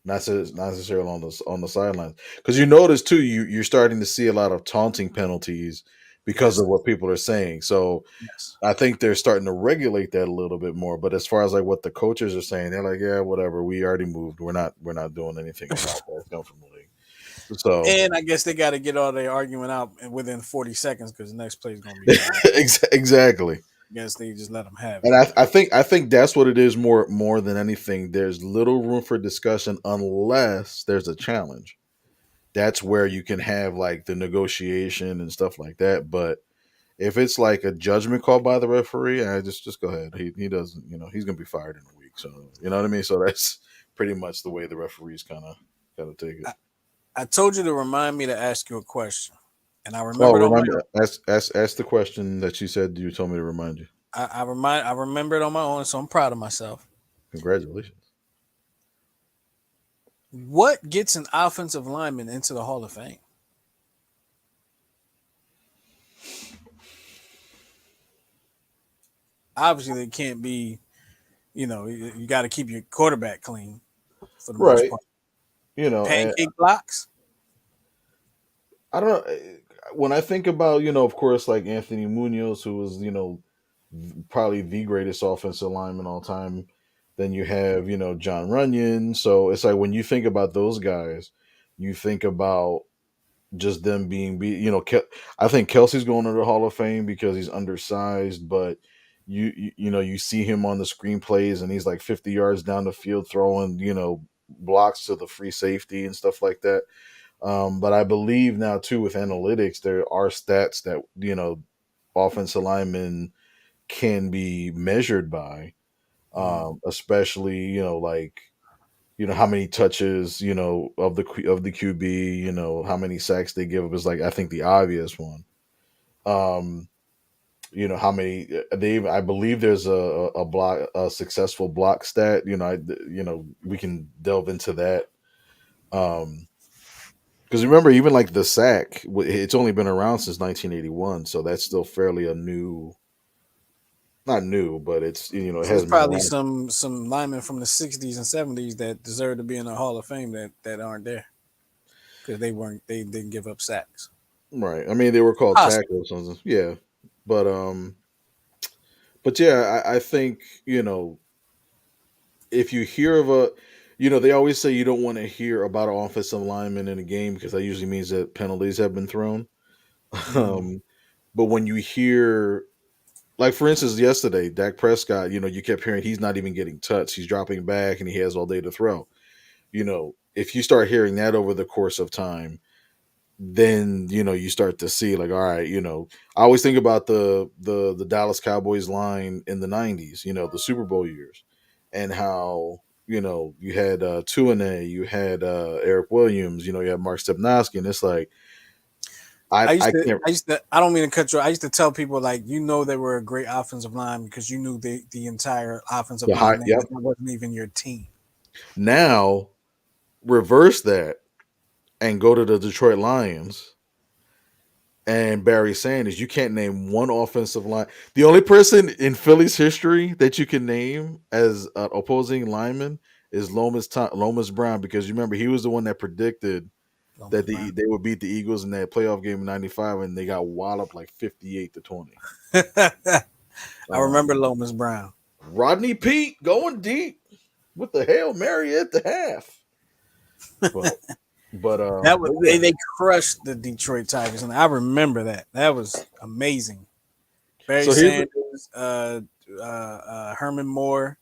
Speaker 2: not necessarily on the sidelines. Because you notice too, you're starting to see a lot of taunting penalties because
Speaker 1: Yes,
Speaker 2: of what people are saying. So
Speaker 1: yes.
Speaker 2: I think they're starting to regulate that a little bit more. But as far as like what the coaches are saying, they're like, yeah, whatever. We already moved. We're not doing anything about that. It's come from the league. So
Speaker 1: And I guess they got to get all their argument out within 40 seconds because the next play is going to be coming up.
Speaker 2: exactly.
Speaker 1: guess they just let them have it.
Speaker 2: And I think that's what it is more than anything. There's little room for discussion unless there's a challenge. That's where you can have like the negotiation and stuff like that. But if it's like a judgment call by the referee, I just go ahead. He doesn't, he's gonna be fired in a week. So you know what I mean. So that's pretty much the way the referees kind of take it.
Speaker 1: I, I told you to remind me to ask you a question, and I
Speaker 2: Oh,
Speaker 1: remembered on my
Speaker 2: remind me.
Speaker 1: own.
Speaker 2: Ask the question that you said you told me to remind you.
Speaker 1: I remembered on my own, so I'm proud of myself.
Speaker 2: Congratulations.
Speaker 1: What gets an offensive lineman into the Hall of Fame? Obviously, they can't be. You got to keep your quarterback clean for the most
Speaker 2: Right.
Speaker 1: part.
Speaker 2: And
Speaker 1: Pancake blocks.
Speaker 2: I don't know. When I think about, of course, like Anthony Munoz, who was, probably the greatest offensive lineman all time. Then you have, John Runyon. So it's like when you think about those guys, you think about just them I think Kelsey's going to the Hall of Fame because he's undersized, but you see him on the screenplays and he's like 50 yards down the field throwing, blocks to the free safety and stuff like that. But I believe now too with analytics, there are stats that offensive linemen can be measured by,
Speaker 1: Mm.
Speaker 2: especially like how many touches of the QB, how many sacks they give up is like I think the obvious one. Um, how many I believe there's a block a successful block stat. We can delve into that. Um, Because remember, even like the sack, it's only been around since 1981, so that's still fairly a new, not new, but it
Speaker 1: So there's
Speaker 2: hasn't been
Speaker 1: probably
Speaker 2: around.
Speaker 1: some linemen from the '60s and '70s that deserve to be in the Hall of Fame that aren't there because they didn't give up sacks.
Speaker 2: Right. I mean, they were called
Speaker 1: Possible.
Speaker 2: tackles, something. Yeah, but um, but yeah, I think if you hear of they always say you don't want to hear about an offensive lineman in a game because that usually means that penalties have been thrown.
Speaker 1: Mm.
Speaker 2: um, but when you hear, like for instance, yesterday, Dak Prescott, you kept hearing he's not even getting touched. He's dropping back and he has all day to throw. If you start hearing that over the course of time, then you start to see like, all right, I always think about the Dallas Cowboys line in the '90s, the Super Bowl years, and how you had Tuane, you had Eric Williams, you had Mark Stepnoski, and it's like I can't.
Speaker 1: I don't mean to cut you. I used to tell people like, they were a great offensive line because you knew the entire offensive
Speaker 2: The
Speaker 1: line
Speaker 2: high,
Speaker 1: name,
Speaker 2: yep.
Speaker 1: and that wasn't even your team.
Speaker 2: Now reverse that and go to the Detroit Lions and Barry Sanders. You can't name one offensive line. The only person in Phillies history that you can name as an opposing lineman is Lomas Brown, because you remember he was the one that predicted
Speaker 1: Lomas
Speaker 2: that
Speaker 1: Brown.
Speaker 2: they would beat the Eagles in that playoff game in '95, and they got walloped like 58-20.
Speaker 1: I remember
Speaker 2: Um,
Speaker 1: Lomas Brown.
Speaker 2: Rodney Pete going deep with the Hail Mary at the half. But but
Speaker 1: They
Speaker 2: yeah.
Speaker 1: they crushed the Detroit Tigers, and I remember that. That was amazing. Barry
Speaker 2: So here's
Speaker 1: Sanders, Herman Moore,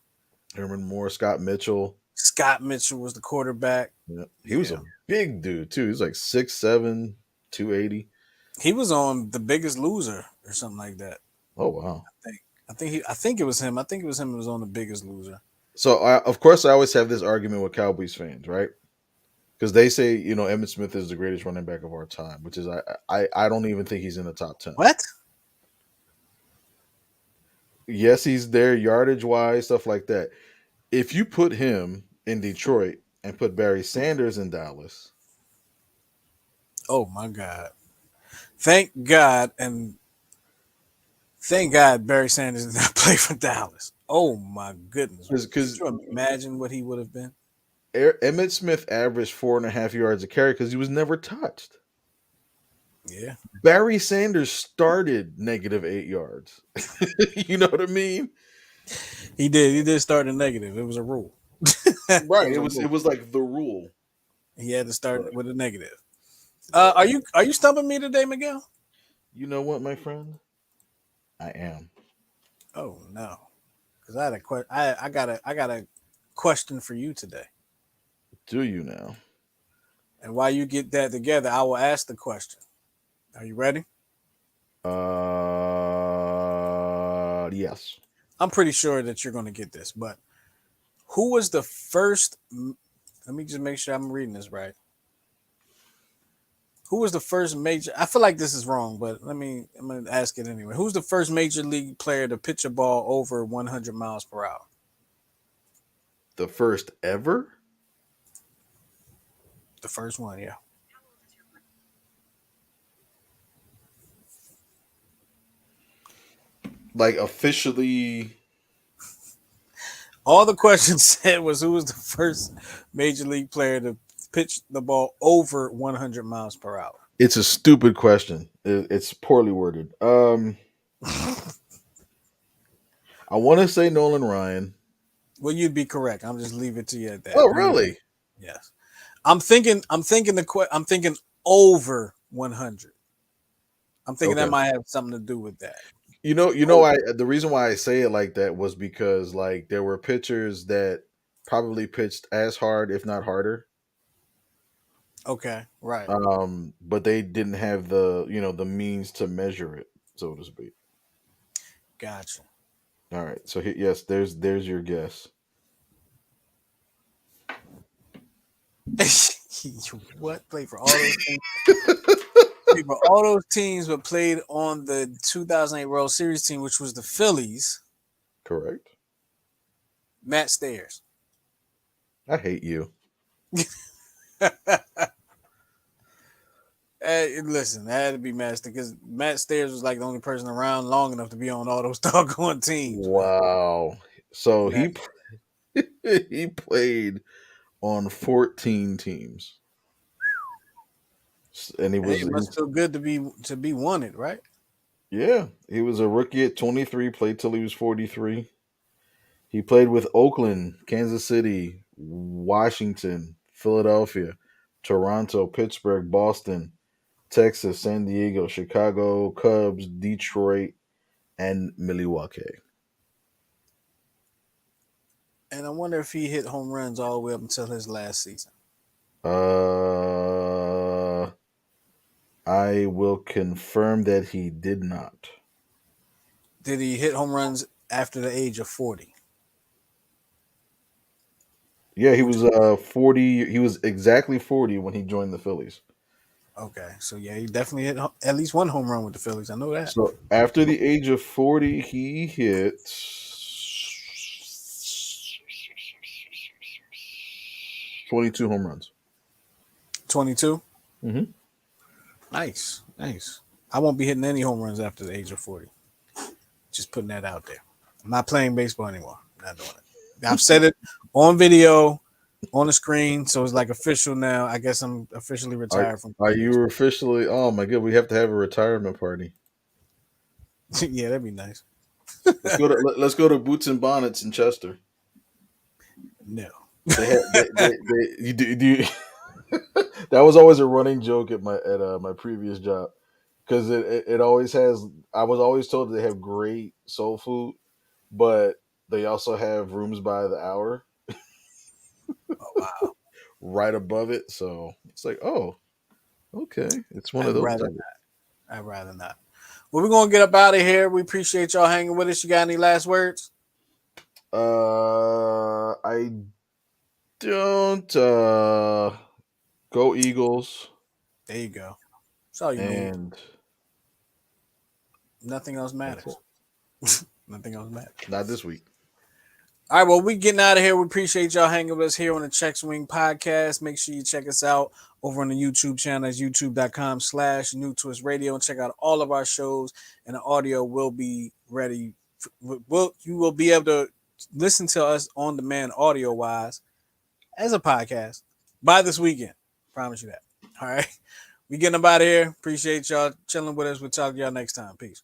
Speaker 2: Herman Moore, Scott Mitchell.
Speaker 1: Scott Mitchell was the quarterback.
Speaker 2: Yeah. He was
Speaker 1: Yeah,
Speaker 2: a big dude too. He was like 6'7", 280.
Speaker 1: he was on The Biggest Loser or something like that.
Speaker 2: Oh wow.
Speaker 1: I think it was him. I think it was him who was on The Biggest Loser.
Speaker 2: So of course I always have this argument with Cowboys fans, right? Because they say Emmitt Smith is the greatest running back of our time, which is I don't even think he's in the top 10.
Speaker 1: What?
Speaker 2: Yes, he's there yardage wise, stuff like that. If you put him in Detroit and put Barry Sanders in Dallas,
Speaker 1: Oh my God! Thank God, and thank God Barry Sanders did not play for Dallas. Oh my goodness! Could
Speaker 2: because
Speaker 1: you imagine what he would have been?
Speaker 2: Emmitt Smith averaged 4.5 yards a carry because he was never touched.
Speaker 1: Yeah,
Speaker 2: Barry Sanders started -8 yards. You know what I mean?
Speaker 1: he did. He did start in negative. It was a rule. It
Speaker 2: Right.
Speaker 1: was
Speaker 2: It
Speaker 1: a
Speaker 2: was it
Speaker 1: rule.
Speaker 2: was like the rule.
Speaker 1: He had to start
Speaker 2: But
Speaker 1: with a negative.
Speaker 2: but
Speaker 1: Are you stumping me today, Miguel?
Speaker 2: you know what, my friend? I am.
Speaker 1: Oh no, because I had a I got a question for you today.
Speaker 2: Do you now?
Speaker 1: And while you get that together, I will ask the question. Are you ready?
Speaker 2: Yes.
Speaker 1: I'm pretty sure that you're going to get this, but who was the first? Let me just make sure I'm reading this right. Who was the first major? I feel like this is wrong, but I'm going to ask it anyway. Who's the first major league player to pitch a ball over 100 miles per hour?
Speaker 2: The first ever?
Speaker 1: The first one, yeah.
Speaker 2: Like officially.
Speaker 1: All the question said was who was the first major league player to pitch the ball over 100 miles per hour?
Speaker 2: It's a stupid question. It's poorly worded. I want to say Nolan Ryan.
Speaker 1: Well, you'd be correct. I'm just leave it to you at that.
Speaker 2: Oh,
Speaker 1: You
Speaker 2: really?
Speaker 1: yes. I'm thinking over 100. I'm thinking that
Speaker 2: Okay.
Speaker 1: might have something to do with that.
Speaker 2: I the reason why I say it like that was because like there were pitchers that probably pitched as hard, if not harder.
Speaker 1: Okay, right.
Speaker 2: But they didn't have the means to measure it, so to speak.
Speaker 1: Gotcha.
Speaker 2: All right. So yes, there's your guess.
Speaker 1: What played for all those teams? Played for all those teams, but played on the 2008 World Series team, which was the Phillies.
Speaker 2: Correct.
Speaker 1: Matt Stairs.
Speaker 2: I hate you.
Speaker 1: Listen, that had to be Matt because Matt Stairs was like the only person around long enough to be on all those doggone teams, man.
Speaker 2: Wow. So
Speaker 1: Matt,
Speaker 2: he played on 14 teams. And
Speaker 1: hey, it must feel good to be wanted, right?
Speaker 2: yeah, he was a rookie at 23, played till he was 43. He played with Oakland, Kansas City, Washington, Philadelphia, Toronto, Pittsburgh, Boston, Texas, San Diego, Chicago, Cubs, Detroit, and Milwaukee.
Speaker 1: And I wonder if he hit home runs all the way up until his last season.
Speaker 2: Uh, I will confirm that he did not.
Speaker 1: Did he hit home runs after the age of 40?
Speaker 2: Yeah, he
Speaker 1: Which
Speaker 2: was 40. He was exactly 40 when he joined the Phillies.
Speaker 1: okay, so yeah, he definitely hit at least one home run with the Phillies. I know that.
Speaker 2: So after the age of 40, he hit 22 home runs.
Speaker 1: 22.
Speaker 2: Hmm.
Speaker 1: Nice, nice. I won't be hitting any home runs after the age of 40. Just putting that out there. I'm not playing baseball anymore. I'm not doing it. I've said it on video, on the screen, so it's like official now. I guess I'm officially
Speaker 2: Are
Speaker 1: retired from
Speaker 2: are
Speaker 1: playing
Speaker 2: you
Speaker 1: baseball.
Speaker 2: officially? Oh my god, we have to have a retirement party.
Speaker 1: Yeah, that'd be nice.
Speaker 2: Let's go to Boots and Bonnets in Chester.
Speaker 1: No.
Speaker 2: They had do you, that was always a running joke at my previous job because it always has. I was always told they have great soul food, but they also have rooms by the hour
Speaker 1: Oh wow.
Speaker 2: right above it. So it's like, oh, okay, it's one of
Speaker 1: I'd
Speaker 2: those
Speaker 1: rather
Speaker 2: type.
Speaker 1: not. I'd rather not. Well, we're gonna get up out of here. We appreciate y'all hanging with us. You got any last words?
Speaker 2: I don't. Go Eagles
Speaker 1: There you go. That's all you need.
Speaker 2: and
Speaker 1: Nothing else
Speaker 2: that's it.
Speaker 1: matters. Nothing else matters.
Speaker 2: Not this week.
Speaker 1: All right, well, we getting out of here. We appreciate y'all hanging with us here on the Check Swing Podcast. Make sure you check us out over on the YouTube channel. That's youtube.com/new twist radio and check out all of our shows. And the audio will be ready. You will be able to listen to us on demand audio wise as a podcast by this weekend. Promise you that. All right. We getting up out of here. Appreciate y'all chilling with us. We'll talk to y'all next time. Peace.